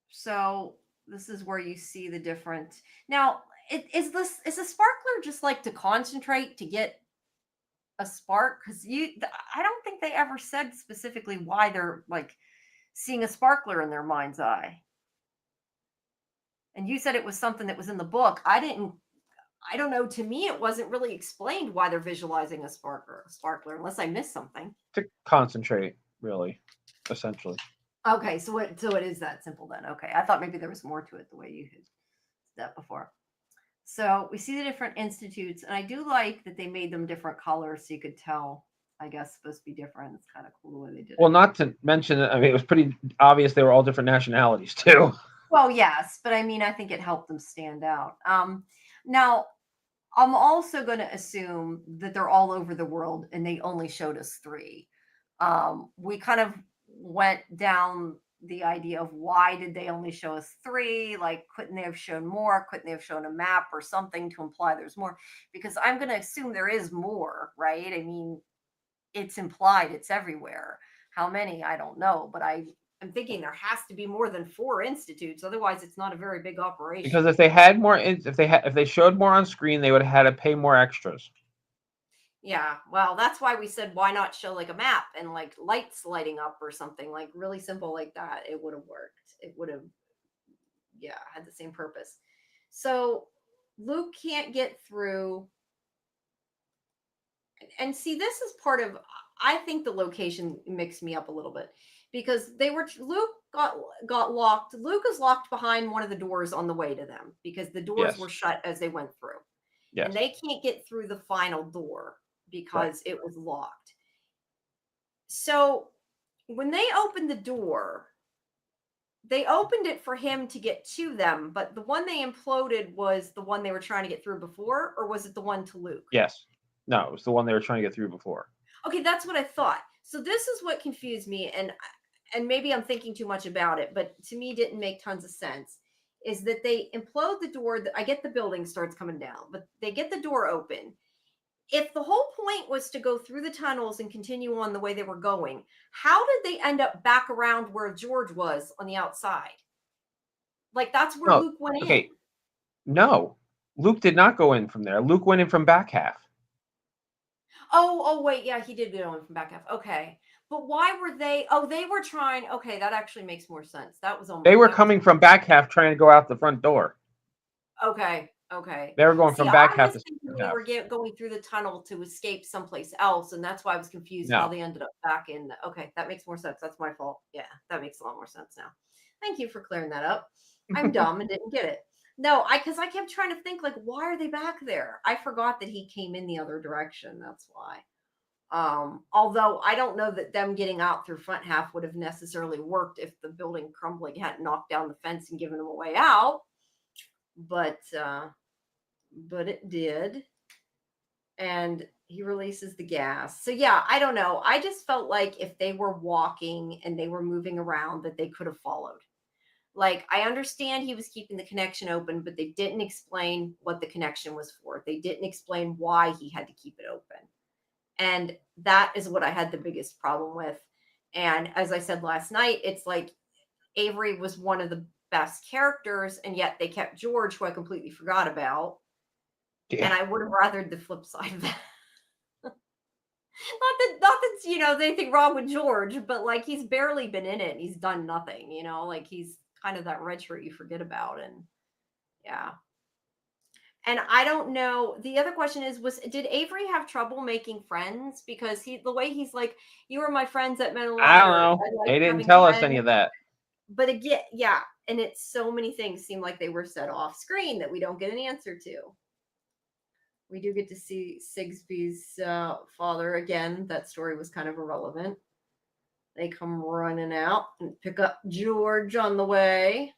So this is where you see the different. Now, is a sparkler just like to concentrate to get a spark? Because I don't think they ever said specifically why they're like seeing a sparkler in their mind's eye. And you said it was something that was in the book. I don't know. To me, it wasn't really explained why they're visualizing a sparkler, unless I missed something. To concentrate, really, essentially. Okay, so it is that simple then. Okay, I thought maybe there was more to it the way you had said that before. So we see the different institutes, and I do like that they made them different colors so you could tell. I guess supposed to be different. It's kind of cool the way they did it. Well, not to mention, I mean, it was pretty obvious they were all different nationalities too. Well, yes, but I mean, I think it helped them stand out. Now, I'm also going to assume that they're all over the world, and they only showed us 3. We kind of went down the idea of why did they only show us 3? Like, couldn't they have shown more? Couldn't they have shown a map or something to imply there's more? Because I'm going to assume there is more, right? I mean, it's implied, it's everywhere. How many? I don't know, but I'm thinking there has to be more than 4 institutes. Otherwise, it's not a very big operation. Because if they had more, if they showed more on screen, they would have had to pay more extras. Yeah, well, that's why we said why not show like a map and like lights lighting up or something like really simple like that. It would have worked. It would have, yeah, had the same purpose. So Luke can't get through. And see, this is part of, I think the location mixed me up a little bit because Luke got locked. Luke is locked behind one of the doors on the way to them because the doors were shut as they went through. Yes. And they can't get through the final door because it was locked. So when they opened the door, they opened it for him to get to them, but the one they imploded was the one they were trying to get through before, or was it the one to Luke? Yes. No, it was the one they were trying to get through before. Okay, that's what I thought. So this is what confused me, and maybe I'm thinking too much about it, but to me didn't make tons of sense. Is that they implode the door? I get the building starts coming down, but they get the door open. If the whole point was to go through the tunnels and continue on the way they were going, how did they end up back around where George was on the outside? Like that's where Luke went in. No, Luke did not go in from there. Luke went in from back half. Oh, wait, yeah, he did go in from back half. Okay, but why were they? Oh, they were trying. Okay, that actually makes more sense. That was almost. They were coming from back half, trying to go out the front door. Okay. They were going from back half to front half. They were going through the tunnel to escape someplace else, and that's why I was confused how they ended up back in. Okay, that makes more sense. That's my fault. Yeah, that makes a lot more sense now. Thank you for clearing that up. I'm dumb and didn't get it. No, because I kept trying to think like, why are they back there? I forgot that he came in the other direction. That's why. Although I don't know that them getting out through front half would have necessarily worked if the building crumbling hadn't knocked down the fence and given them a way out. But it did. And he releases the gas. So yeah, I don't know. I just felt like if they were walking and they were moving around that they could have followed. Like, I understand he was keeping the connection open, but they didn't explain what the connection was for. They didn't explain why he had to keep it open. And that is what I had the biggest problem with. And as I said last night, it's like Avery was one of the best characters, and yet they kept George, who I completely forgot about. Yeah. And I would have rathered the flip side of that. Not that there's anything wrong with George, but like he's barely been in it and he's done nothing, like he's kind of that red shirt you forget about. And yeah. And I don't know. The other question is, did Avery have trouble making friends? Because the way he's like, you were my friends at Mental. I don't know. They didn't tell us any of that. But again, yeah. And it's so many things seem like they were set off screen that we don't get an answer to. We do get to see Sigsbee's father again. That story was kind of irrelevant. They come running out and pick up George on the way.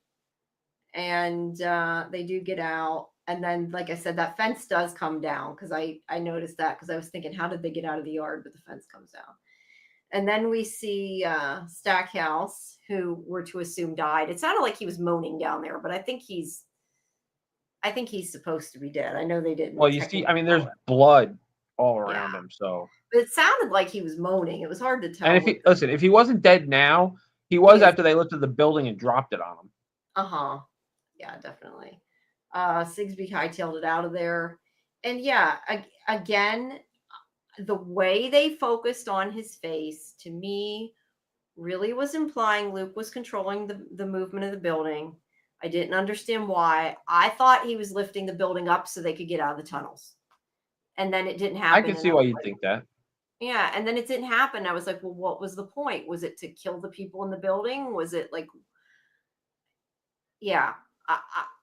And they do get out. And then, like I said, that fence does come down because I noticed that because I was thinking, how did they get out of the yard? But the fence comes down. And then we see Stackhouse, who we're to assume died. It sounded like he was moaning down there, but I think he's supposed to be dead. I know they didn't. Well, you see, there's blood all around him, so. But it sounded like he was moaning. It was hard to tell. And if he wasn't dead now, he was after they lifted the building and dropped it on him. Yeah, definitely. Sigsbee hightailed it out of there. And yeah, again, the way they focused on his face, to me, really was implying Luke was controlling the movement of the building. I didn't understand why. I thought he was lifting the building up so they could get out of the tunnels. And then it didn't happen. I can see why you'd think that. Yeah, and then it didn't happen. I was like, well, what was the point? Was it to kill the people in the building? Was it like... Yeah.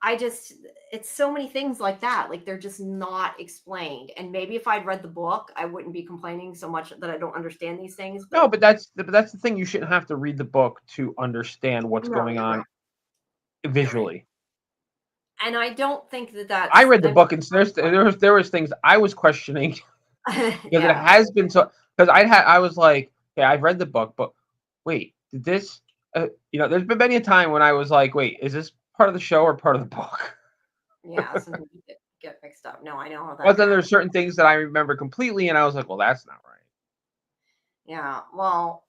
I just, it's so many things like that. Like they're just not explained. And maybe if I'd read the book, I wouldn't be complaining so much that I don't understand these things. No, but that's the thing. You shouldn't have to read the book to understand what's going on visually. And I don't think that I read the book and there was things I was questioning because it has been so. Because I was like, okay, I've read the book, but wait, did this? there's been many a time when I was like, wait, is this part of the show or part of the book? Yeah, sometimes you get mixed up. No, I know how that But can then there's happen. certain things that I remember completely, and I was like, well, that's not right. Yeah. Well,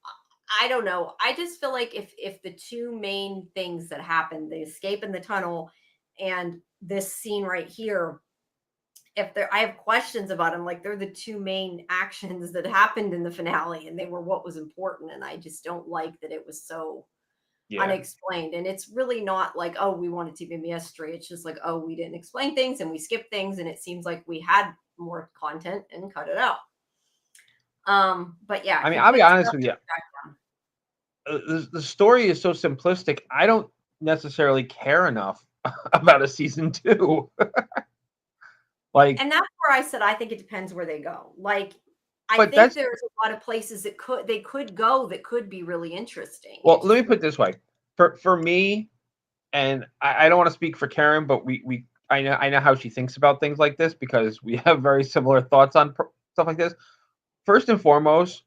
I don't know. I just feel like if the two main things that happen, the escape in the tunnel and this scene right here, if there I have questions about them, like they're the two main actions that happened in the finale and they were what was important. And I just don't like that it was so Yeah. unexplained. And it's really not like, oh, we wanted to be a mystery. It's just like, oh, we didn't explain things and we skipped things, and it seems like we had more content and cut it out. But yeah, I mean, I'll be complete honest stuff. with you. The story is so simplistic. I don't necessarily care enough about a season two. Like, And that's where I said I think it depends where they go. Like, I but think that's there's a lot of places that they could go that could be really interesting. well. It Let just me put it this way: for me, and I don't want to speak for Karen, but we I know how she thinks about things like this because we have very similar thoughts on stuff like this. First and foremost,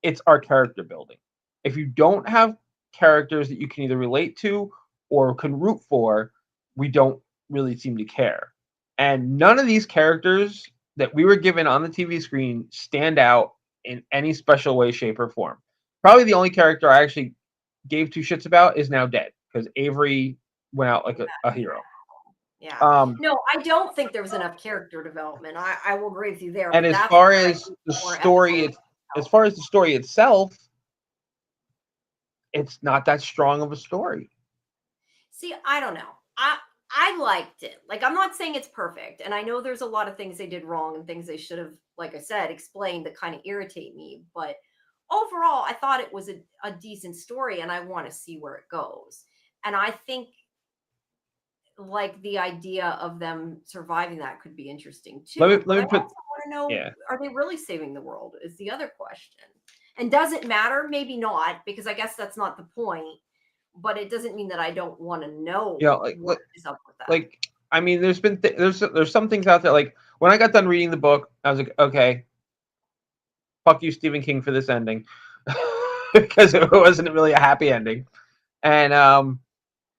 it's our character building. If you don't have characters that you can either relate to or can root for, we don't really seem to care. And none of these characters that we were given on the TV screen stand out in any special way, shape, or form. Probably the only character I actually gave two shits about is now dead because Avery went out like a hero. yeah. Um, No, I don't think there was enough character development. I will agree with you there, and but as that's far where I as need the more story, episode as help. far as the story itself, it's not that strong of a story. See, I don't know. I liked it. Like, I'm not saying it's perfect, and I know there's a lot of things they did wrong and things they should have, like I said, explained that kind of irritate me. But overall, I thought it was a decent story, and I want to see where it goes. And I think like the idea of them surviving that could be interesting too. But Let I me put also want to know, yeah. are they really saving the world? Is the other question. And does it matter? Maybe not, because I guess that's not the point. But it doesn't mean that I don't want to know what is up with that. Like I mean, there's been there's some things out there. Like when I got done reading the book, I was like, okay, fuck you, Stephen King, for this ending, because it wasn't really a happy ending. And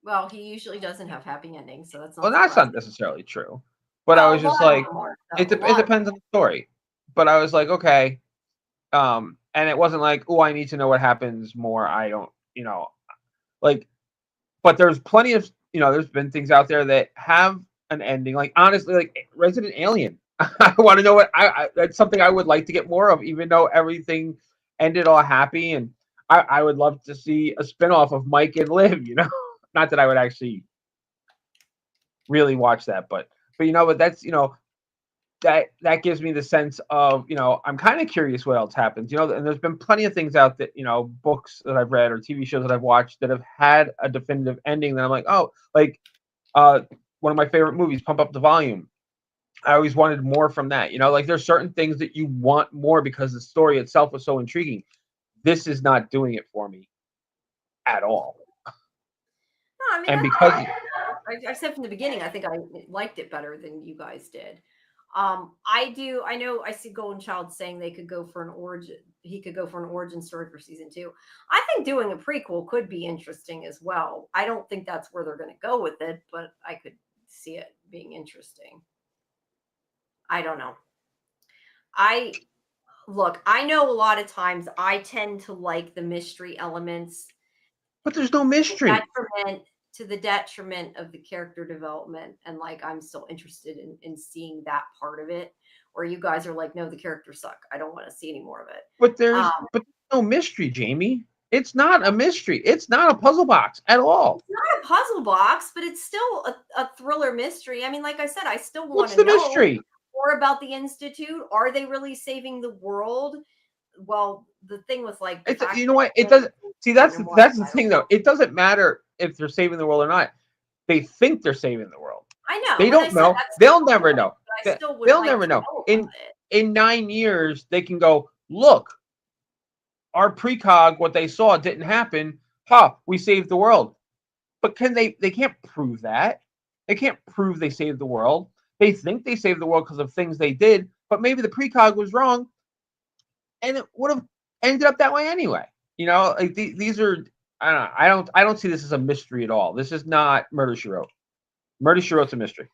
Well, he usually doesn't have happy endings, so that's well, not that's not surprising. necessarily true. But I Well, was a just lot of like, them aren't, though. A it lot of depends on the story. But I was like, okay, and it wasn't like, oh, I need to know what happens more. I don't, like. But there's plenty of, there's been things out there that have an ending. Like honestly, like Resident Alien. I want to know what that's something I would like to get more of, even though everything ended all happy. And I would love to see a spinoff of Mike and Liv. Not that I would actually really watch that, but that's that gives me the sense of I'm kind of curious what else happens. And there's been plenty of things out that books that I've read or TV shows that I've watched that have had a definitive ending that I'm like, oh, like one of my favorite movies, Pump Up the Volume. I always wanted more from that. Like there's certain things that you want more because the story itself was so intriguing. This is not doing it for me at all. No, I mean And that's because fine. I said from the beginning, I think I liked it better than you guys did. I do. I know. I see Golden Child saying they could go for an origin. He could go for an origin story for season two. I think doing a prequel could be interesting as well. I don't think that's where they're going to go with it, but I could see it being interesting. I don't know. I look. I know a lot of times I tend to like the mystery elements but there's no mystery. detriment to the detriment of the character development, and like I'm still interested in seeing that part of it, or you guys are like, no, the characters suck, I don't want to see any more of it. But there's no mystery, Jamie. It's not a mystery. It's not a puzzle box at all. It's not a puzzle box, but it's still a thriller mystery. I mean, like I said, I still want What's to the know mystery? more about the institute. Are they really saving the world? Well, the thing with like the It's fact you know that what it Clint doesn't is see. important and why That's the I don't thing though. It doesn't matter if they're saving the world or not. They think they're saving the world. I They know, and I don't said know. that's the They'll never point, know. but I still would They'll like never to know. know In about it. in 9 years, they can go look. Our precog, what they saw didn't happen. Ha! We saved the world. But can they? They can't prove that. They can't prove they saved the world. They think they saved the world because of things they did, but maybe the precog was wrong, and it would have ended up that way anyway. Like these are I don't see this as a mystery at all. This is not Murder She Wrote. Murder She Wrote's a mystery.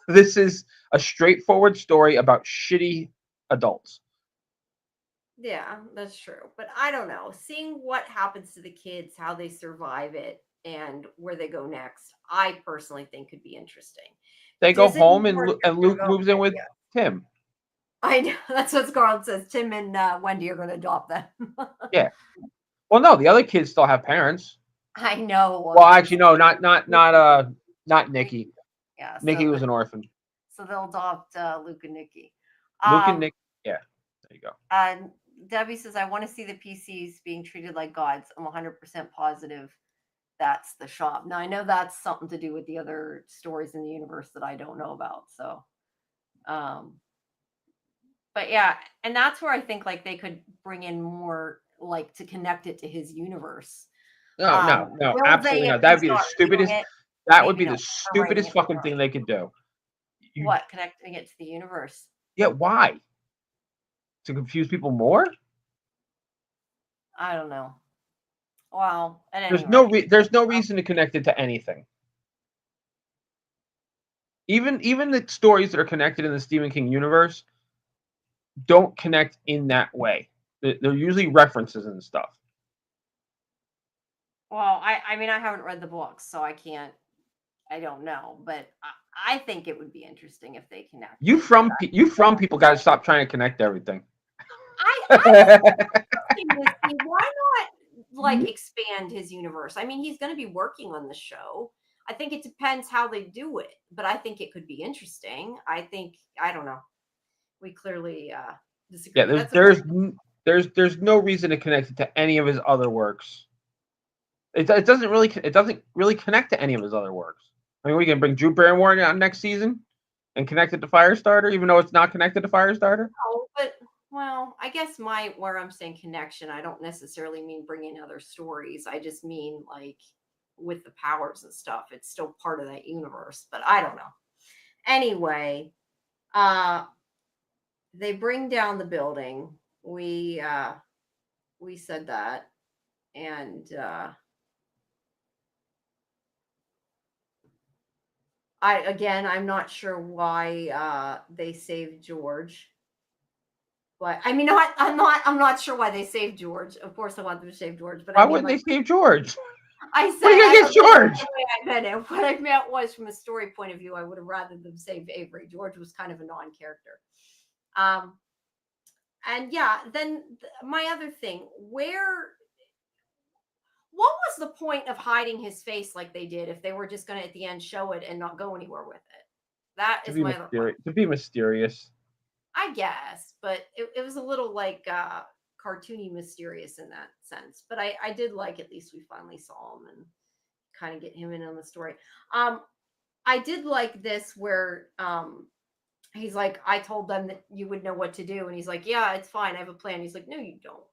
This is a straightforward story about shitty adults. Yeah, that's true. But I don't know. Seeing what happens to the kids, how they survive it, and where they go next, I personally think could be interesting. They go Does it home more and gonna Luke go? moves in with Yeah, Tim. I know. That's what Scarlett says. Tim and Wendy are going to adopt them. Yeah. Well, no, the other kids still have parents. I know. Well, Well, Nikki's actually, no, not Nikki. yeah. Nikki was an orphan. So they'll adopt Luke and Nikki. Luke and Nick. Yeah, there you go. Debbie says, I want to see the PCs being treated like gods. I'm 100% positive that's the shop. Now, I know that's something to do with the other stories in the universe that I don't know about. So, but yeah, and that's where I think like they could bring in more like to connect it to his universe. No, Will absolutely they if not. That'd he's be the not reading stupidest. it? That would Maybe be the not. Or writing stupidest it fucking later thing on. they could do. What? Connecting it to the universe? Yeah, why? To confuse people more? I don't know. Well, at any rate. There's no reason to connect it to anything. Even the stories that are connected in the Stephen King universe don't connect in that way. They're usually references and stuff. Well, I mean, I haven't read the books, so I don't know, but I think it would be interesting if they connect. You from people got to stop trying to connect everything. I why not like expand his universe? I mean, he's going to be working on the show. I think it depends how they do it, but I think it could be interesting. I don't know. We clearly disagree. Yeah, there's no reason to connect it to any of his other works. It doesn't really connect to any of his other works. I mean, we can bring Drew Barrymore on next season and connect it to Firestarter, even though it's not connected to Firestarter. Oh, but well, I guess where I'm saying connection, I don't necessarily mean bringing other stories. I just mean like with the powers and stuff. It's still part of that universe, but I don't know. Anyway, they bring down the building. We said that, and I'm not sure why they saved George. But I mean, I'm not sure why they saved George. Of course, I want them to save George, but Why I mean, wouldn't like, they save George? I said, what are you gonna get George? What I meant was, from a story point of view, I would have rather them save Avery. George was kind of a non-character. And yeah, then my other thing, what was the point of hiding his face like they did if they were just going to at the end show it and not go anywhere with it? That is my other point. To be mysterious. I guess, but it was a little like cartoony mysterious in that sense. But I did like at least we finally saw him and kind of get him in on the story. I did like this where he's like, I told them that you would know what to do, and he's like, yeah, it's fine, I have a plan. He's like, no, you don't.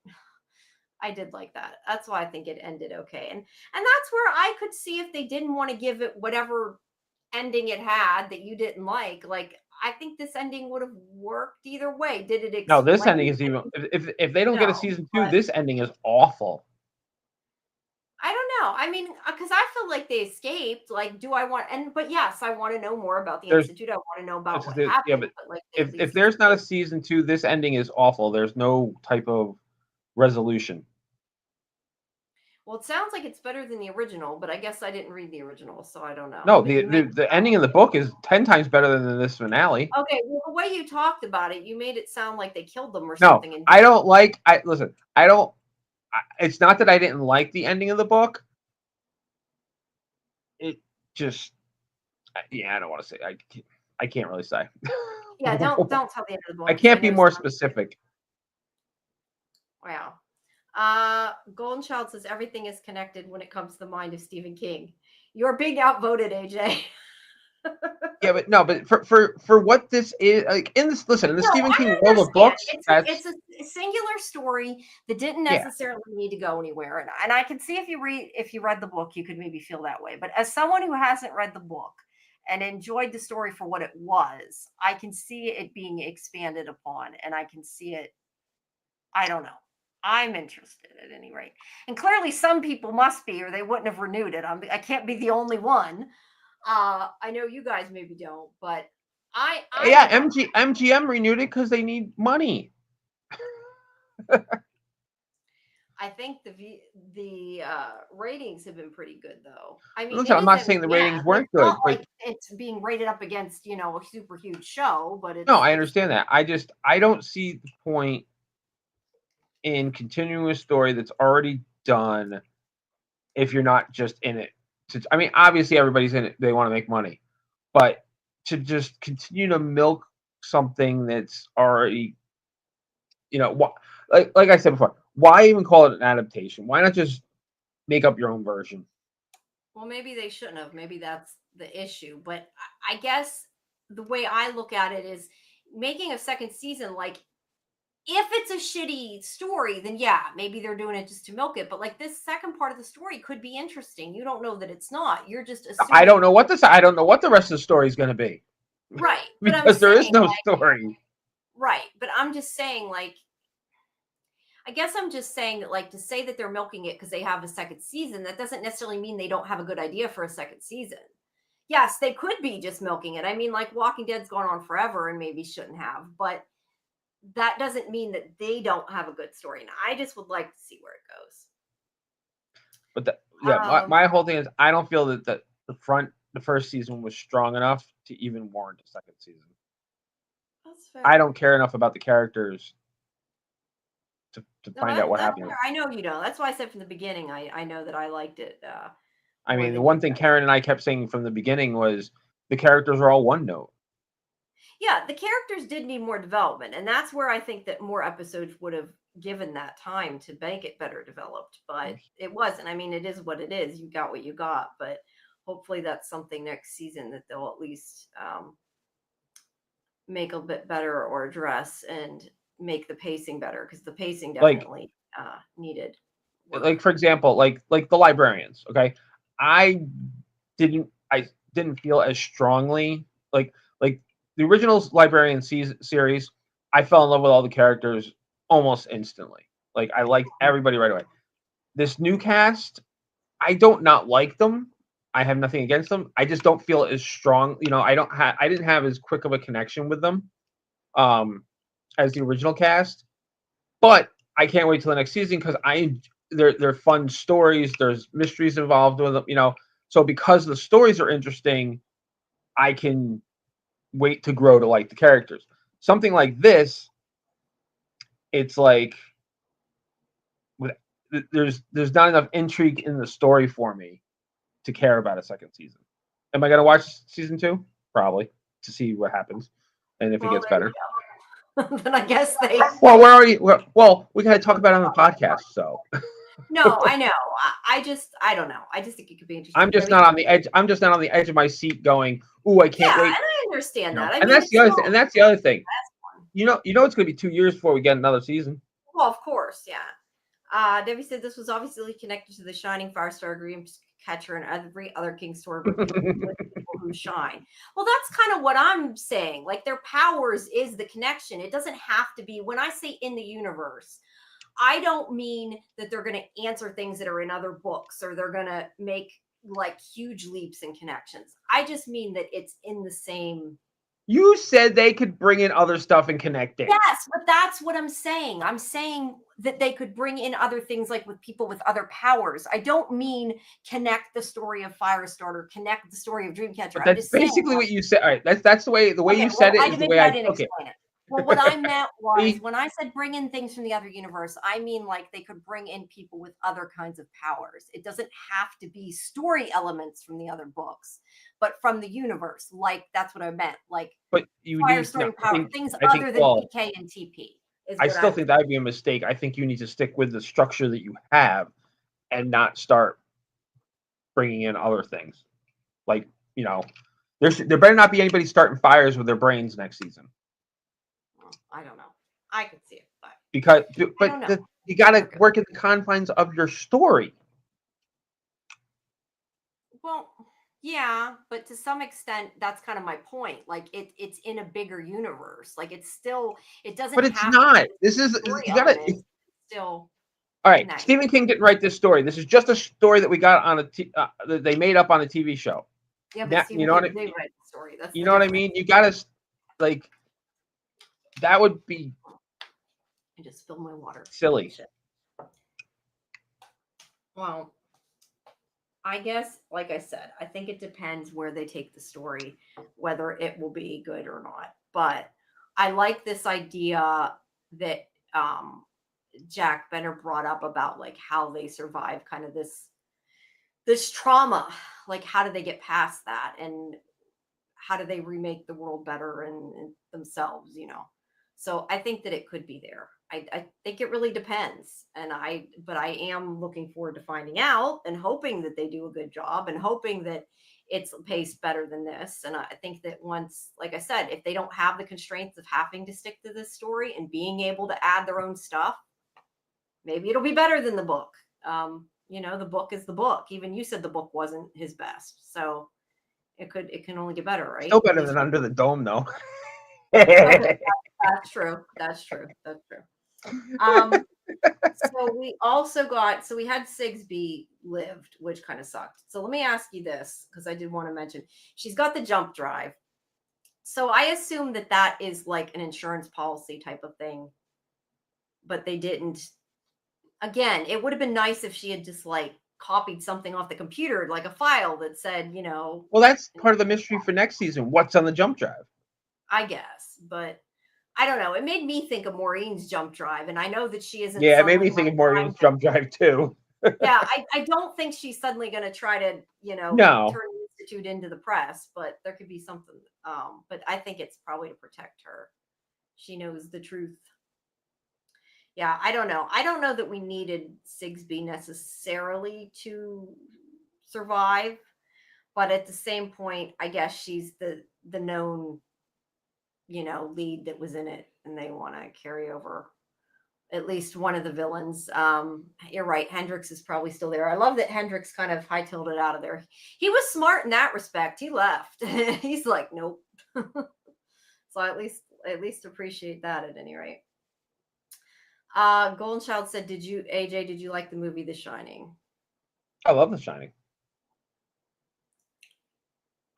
I did like that. That's why I think it ended okay. And that's where I could see if they didn't want to give it whatever ending it had that you didn't like I think this ending would have worked either way. Did it No, this ending is even if they don't get a season 2, this ending is awful. I don't know. I mean, because I feel like they escaped. Like, do I want but yes, I want to know more about the Institute. I want to know about what happened. Yeah, but like, if there's not a season 2, this ending is awful. There's no type of resolution. Well, it sounds like it's better than the original, but I guess I didn't read the original, so I don't know. No, the ending of the book is 10 times better than this finale. Okay, well, the way you talked about it, you made it sound like they killed them or No, something. I don't like. Listen. I don't. It's not that I didn't like the ending of the book. It just. Yeah, I don't want to say. I can't really say. Yeah, don't tell the end of the book. I can't be more specific. Wow. Golden Child says everything is connected when it comes to the mind of Stephen King. You're being outvoted, AJ. Yeah, but no, but for what this is, like in this, listen, in the Stephen King world of books, it's a singular story that didn't necessarily need to go anywhere. And I can see if you read the book, you could maybe feel that way. But as someone who hasn't read the book and enjoyed the story for what it was, I can see it being expanded upon, and I can see it. I don't know. I'm interested at any rate. And clearly some people must be, or they wouldn't have renewed it. I can't be the only one. I know you guys maybe don't, but I Yeah, would like. MGM renewed it because they need money. I think the ratings have been pretty good though. I mean, Listen, it I'm is not saying the MGM. ratings weren't It's not good, but like it's being rated up against a super huge show, but no, it's I it's understand that. I don't see the point in continuing a story that's already done if you're not just in it. I mean, obviously everybody's in it; they want to make money, but to just continue to milk something that's already, like I said before, why even call it an adaptation? Why not just make up your own version? well, maybe they shouldn't have. Maybe that's the issue. But I guess the way I look at it is making a second season. Like, if it's a shitty story, then yeah, maybe they're doing it just to milk it. But like this second part of the story could be interesting. You don't know that it's not. You're just I assuming. don't know what this. I don't know what the rest of the story is going to be Right. But I'm because there is saying, no like, story. right. But I'm just saying, like, I guess I'm just saying that, like, to say that they're milking it because they have a second season, that doesn't necessarily mean they don't have a good idea for a second season. Yes, they could be just milking it. I mean, like, Walking Dead's gone on forever and maybe shouldn't have, but that doesn't mean that they don't have a good story. And I just would like to see where it goes. But yeah, Um, my whole thing is I don't feel that the first season was strong enough to even warrant a second season. that's I fair. don't care enough about the characters to No, find out what that's happened. fair. I know you don't. That's why I said from the beginning. I know that I liked it I more mean, the than you one thing guys. Karen and I kept saying from the beginning was the characters are all one note. Yeah, the characters did need more development, and that's where I think that more episodes would have given that time to make it better developed, but it wasn't. I mean, it is what it is. You got what you got, but hopefully that's something next season that they'll at least make a bit better or address and make the pacing better because the pacing Like definitely needed work. like for example, like the librarians. Okay, I I didn't feel as strongly like the original librarian series. I fell in love with all the characters almost instantly. Like I liked everybody right away. This new cast, I don't not like them. I have nothing against them. I just don't feel as strong. I didn't have as quick of a connection with them um as the original cast. But I can't wait till the next season because they're fun stories. There's mysteries involved with them. So because the stories are interesting, I can wait to grow to like the characters. Something like this, it's like with there's not enough intrigue in the story for me to care about a second season. Am I gonna watch season 2? Probably to see what happens and if it Well, gets there you better. go. Then I guess they. Well, where are you? Well, we gotta talk about it on the podcast. So No, I know. I don't know. I just think it could be interesting. I'm just Debbie not said, on the edge. I'm just not on the edge of my seat going, "Ooh, I yeah, can't and wait." I understand that. I And mean, that's it's the other still thing. And that's the other thing. one. It's going to be 2 years before we get another season. Well, of course, yeah. Debbie said this was obviously connected to the Shining Firestar Dreamcatcher and every other King story with people who shine. Well, that's kind of what I'm saying. Like their powers is the connection. It doesn't have to be. When I say in the universe, I don't mean that they're going to answer things that are in other books or they're going to make like huge leaps and connections. I just mean that it's in the same. You said they could bring in other stuff and connect it. Yes, but that's what I'm saying. I'm saying that they could bring in other things like with people with other powers. I don't mean connect the story of Firestarter, connect the story of Dreamcatcher. But I'm that's just saying, basically like, what you said. All right, that's the way okay, you well, said it is the maybe way I I didn't took it. explain it. Well, what I meant was See? when I said bring in things from the other universe, I mean like they could bring in people with other kinds of powers. It doesn't have to be story elements from the other books, but from the universe. Like that's what I meant. Like But you fire need no. story power, things I think. other than Well, PK and TP is I what I still was. think that would be a mistake. I think you need to stick with the structure that you have and not start bringing in other things. Like there better not be anybody starting fires with their brains next season. I don't know. I could see it, but Because I don't know. you got to work in the confines of your story. Well, yeah, but to some extent, that's kind of my point. Like it's in a bigger universe. Like it doesn't But it's have to not. be This is story you got to. elements. still All right, nice. Stephen King didn't write this story. This is just a story that we got on that they made up on a TV show. Yeah, but Now, Stephen King did write the story. That's you the know what I difference. mean? You gotta like that would be I just spilled my water. silly. Shit. Well, I guess, like I said, I think it depends where they take the story, whether it will be good or not. But I like this idea that Jack Benner brought up about like how they survive kind of this trauma. Like, how do they get past that, and how do they remake the world better and themselves? So I think that it could be there. I think it really depends. But I am looking forward to finding out and hoping that they do a good job and hoping that it's paced better than this. And I think that once, like I said, if they don't have the constraints of having to stick to this story and being able to add their own stuff, maybe it'll be better than the book. The book is the book. Even you said the book wasn't his best. So it can only get better, right? Still better than Under the Dome, though. Okay, that's true. That's true. So we had Sigsbee lived, which kind of sucked. So let me ask you this, because I did want to mention, she's got the jump drive. So I assume that is like an insurance policy type of thing, but they didn't. Again, it would have been nice if she had just like copied something off the computer, like a file that said, Well, that's part of the mystery for next season. What's on the jump drive? I guess, but I don't know. It made me think of Maureen's jump drive, and I know that she isn't. Yeah, it made me think of Maureen's jump drive too. Yeah, I don't think she's suddenly going to try to, No. turn the institute into the press, but there could be something. But I think it's probably to protect her. She knows the truth. Yeah, I don't know. I don't know that we needed Sigsbee necessarily to survive, but at the same point, I guess she's the known, lead that was in it, and they want to carry over at least one of the villains. You're right. Hendrix is probably still there. I love that Hendrix kind of hightailed it out of there. He was smart in that respect. He left. He's like, nope. So I at least appreciate that at any rate. Golden Child said, did you like the movie The Shining? I love The Shining.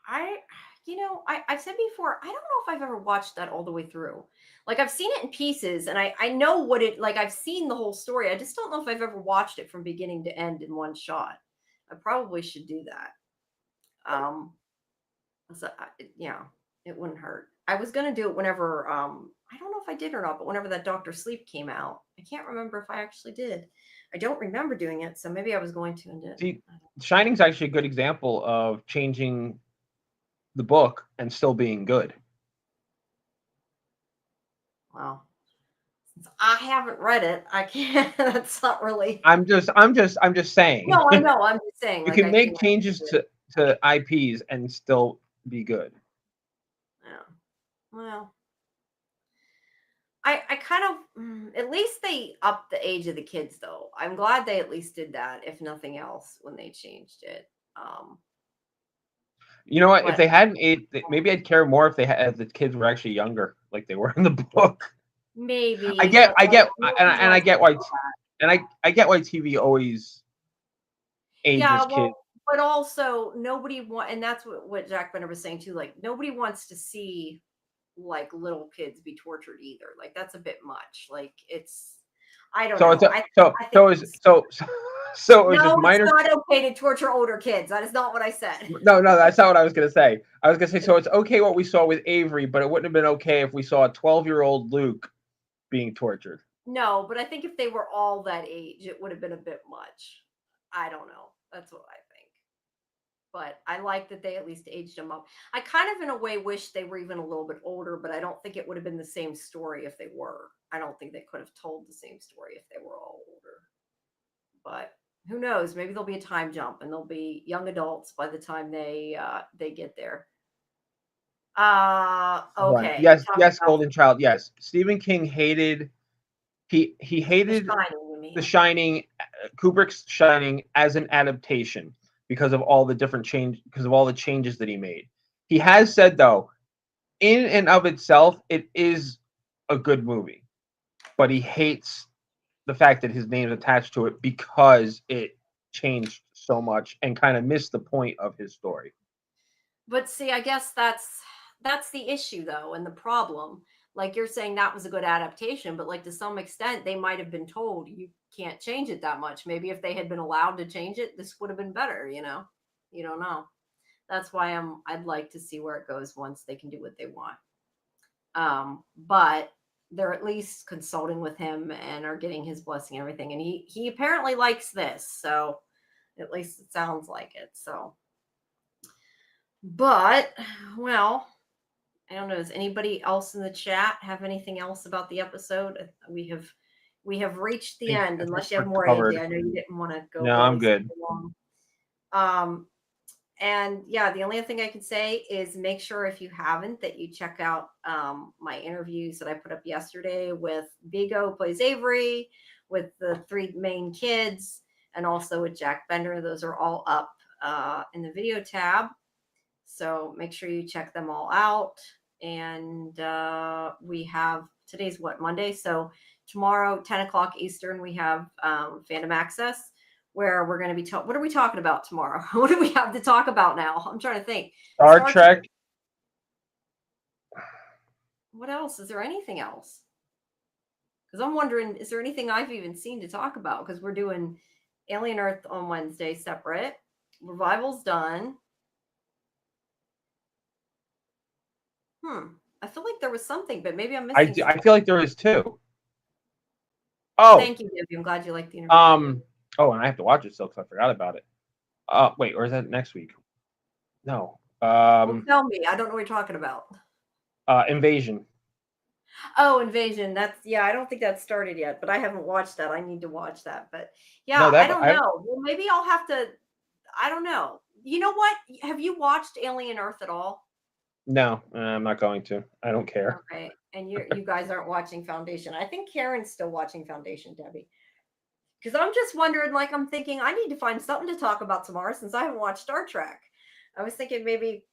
I've said before, I don't know if I've ever watched that all the way through. Like, I've seen it in pieces, and I know what it, like, I've seen the whole story. I just don't know if I've ever watched it from beginning to end in one shot. I probably should do that. It wouldn't hurt. I was going to do it whenever, I don't know if I did or not, but whenever that Dr. Sleep came out. I can't remember if I actually did. I don't remember doing it, so maybe I was going to and did. See, Shining's actually a good example of changing the book and still being good. Wow. Since I haven't read it, I can't. That's not really. I'm just saying. No, I know. I'm just saying. You can make changes to IPs and still be good. Yeah. Well, I kind of, at least they upped the age of the kids, though. I'm glad they at least did that, if nothing else, when they changed it. You know what? If they hadn't maybe I'd care more if the kids were actually younger, like they were in the book. Maybe. I get why TV always ages kids. But also nobody and that's what Jack Benner was saying too. Like, nobody wants to see like little kids be tortured either. Like, that's a bit much. Like, it's, I don't know. So it's not okay to torture older kids. That is not what I said. No, that's not what I was going to say. I was going to say, so it's okay what we saw with Avery, but it wouldn't have been okay if we saw a 12-year-old Luke being tortured. No, but I think if they were all that age, it would have been a bit much. I don't know. That's what I think. But I like that they at least aged them up. I kind of, in a way, wish they were even a little bit older, but I don't think it would have been the same story if they were. I don't think they could have told the same story if they were all older. But who knows? Maybe there'll be a time jump and they'll be young adults by the time they get there. Okay. Yes, Golden Child. Yes, Stephen King hated. He hated The Shining, Kubrick's Shining as an adaptation because of all the changes that he made. He has said, though, in and of itself, it is a good movie, but he hates the fact that his name's attached to it because it changed so much and kind of missed the point of his story. But see, I guess that's the issue though, and the problem. Like you're saying that was a good adaptation, but like to some extent they might have been told you can't change it that much. Maybe if they had been allowed to change it, this would have been better, you know. You don't know. That's why I'd like to see where it goes once they can do what they want. But they're at least consulting with him and are getting his blessing and everything. And he apparently likes this, so at least it sounds like it. So, but well, I don't know. Does anybody else in the chat have anything else about the episode? We have reached the end. Unless you have more, AJ. I know you didn't want to go. No, I'm good. Long. And yeah, the only thing I can say is make sure if you haven't that you check out my interviews that I put up yesterday with Vigo plays Avery, with the three main kids, and also with Jack Bender. Those are all up in the video tab. So make sure you check them all out. And we have, today's what, Monday? So tomorrow, 10 o'clock Eastern, we have Fandom Access, where we're going to be talking. What are we talking about tomorrow? What do we have to talk about now? I'm trying to think. Star Trek. What else? Is there anything else? Because I'm wondering, is there anything I've even seen to talk about? Because we're doing Alien Earth on Wednesday separate. Revival's done. I feel like there was something, but maybe I'm missing. I feel like there is too. Oh, thank you, Debbie. I'm glad you liked the interview. Oh, and I have to watch it still because I forgot about it. Wait, or is that next week? No. Well, tell me. I don't know what you're talking about. Invasion. Oh, Invasion. That's I don't think that started yet, but I haven't watched that. I need to watch that. But yeah, no, I don't know. Well, maybe I'll have to. I don't know. You know what? Have you watched Alien Earth at all? No, I'm not going to. I don't care. Okay, and you guys aren't watching Foundation. I think Karen's still watching Foundation, Debbie. Because I'm just wondering, like, I'm thinking I need to find something to talk about tomorrow since I haven't watched Star Trek. I was thinking maybe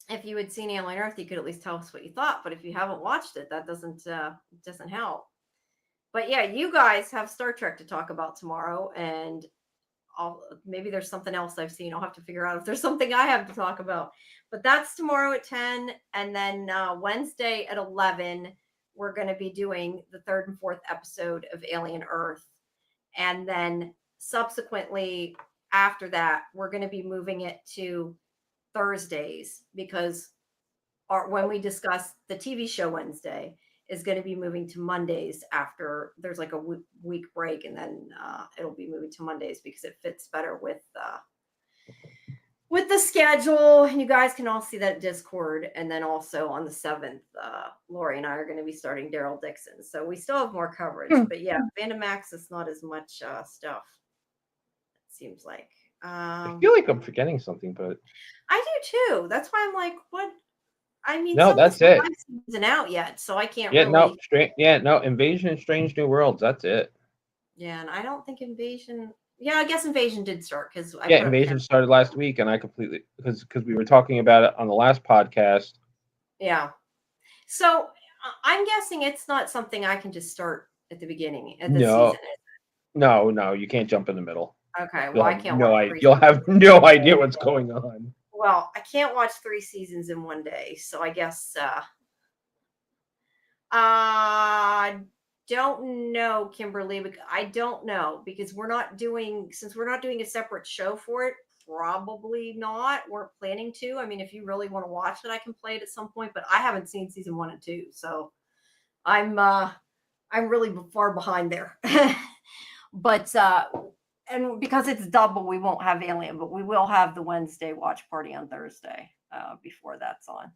if you had seen Alien Earth, you could at least tell us what you thought. But if you haven't watched it, that doesn't help. But yeah, you guys have Star Trek to talk about tomorrow, and maybe there's something else I've seen. I'll have to figure out if there's something I have to talk about. But that's tomorrow at 10, and then Wednesday at 11, we're going to be doing the 3rd and 4th episode of Alien Earth. And then subsequently after that, we're going to be moving it to Thursdays because when we discuss the TV show Wednesday is going to be moving to Mondays after there's like a week break, and then it'll be moving to Mondays because it fits better with the schedule. And you guys can all see that at Discord. And then also on the 7th, Lori and I are going to be starting Daryl Dixon. So we still have more coverage. But yeah, Fandom Access, not as much stuff, it seems like. I feel like I'm forgetting something, but I do too. That's why I'm like, what? I mean, no, that's it. Isn't out yet, so I can't. No, Invasion and Strange New Worlds. That's it. Yeah, and I don't think Invasion. Yeah, I guess Invasion did start because Invasion started last week, and I completely because we were talking about it on the last podcast. Yeah, so I'm guessing it's not something I can just start at the beginning of the season. No, you can't jump in the middle. Okay, well, I can't. You'll have no idea what's going on. Well, I can't watch 3 seasons in one day, so I guess don't know, Kimberly. I don't know because we're not doing a separate show for it. Probably not. We're planning to. I mean, if you really want to watch it, I can play it at some point. But I haven't seen season 1 and 2, so I'm really far behind there. But and because it's double, we won't have Alien, but we will have the Wednesday watch party on Thursday before that's on.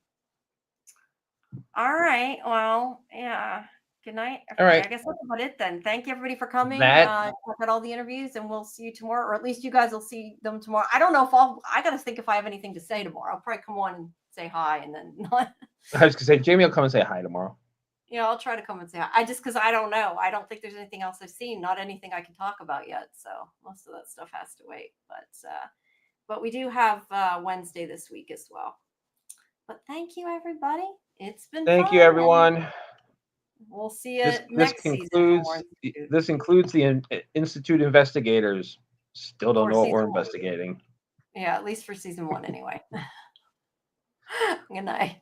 All right. Well, yeah. Good night. All right. I guess that's about it then. Thank you, everybody, for coming. Check out all the interviews, and we'll see you tomorrow, or at least you guys will see them tomorrow. I don't know if I got to think if I have anything to say tomorrow. I'll probably come on and say hi, and then not. I was going to say, Jamie will come and say hi tomorrow. Yeah, I'll try to come and say hi. Because I don't know. I don't think there's anything else I've seen. Not anything I can talk about yet. So most of that stuff has to wait. But we do have Wednesday this week as well. But thank you, everybody. It's been fun. Thank you, everyone. We'll see This it next season for War Institute. this includes the Institute investigators. Still don't For know what we're season 1. investigating. Yeah, at least for season 1 anyway. Good night.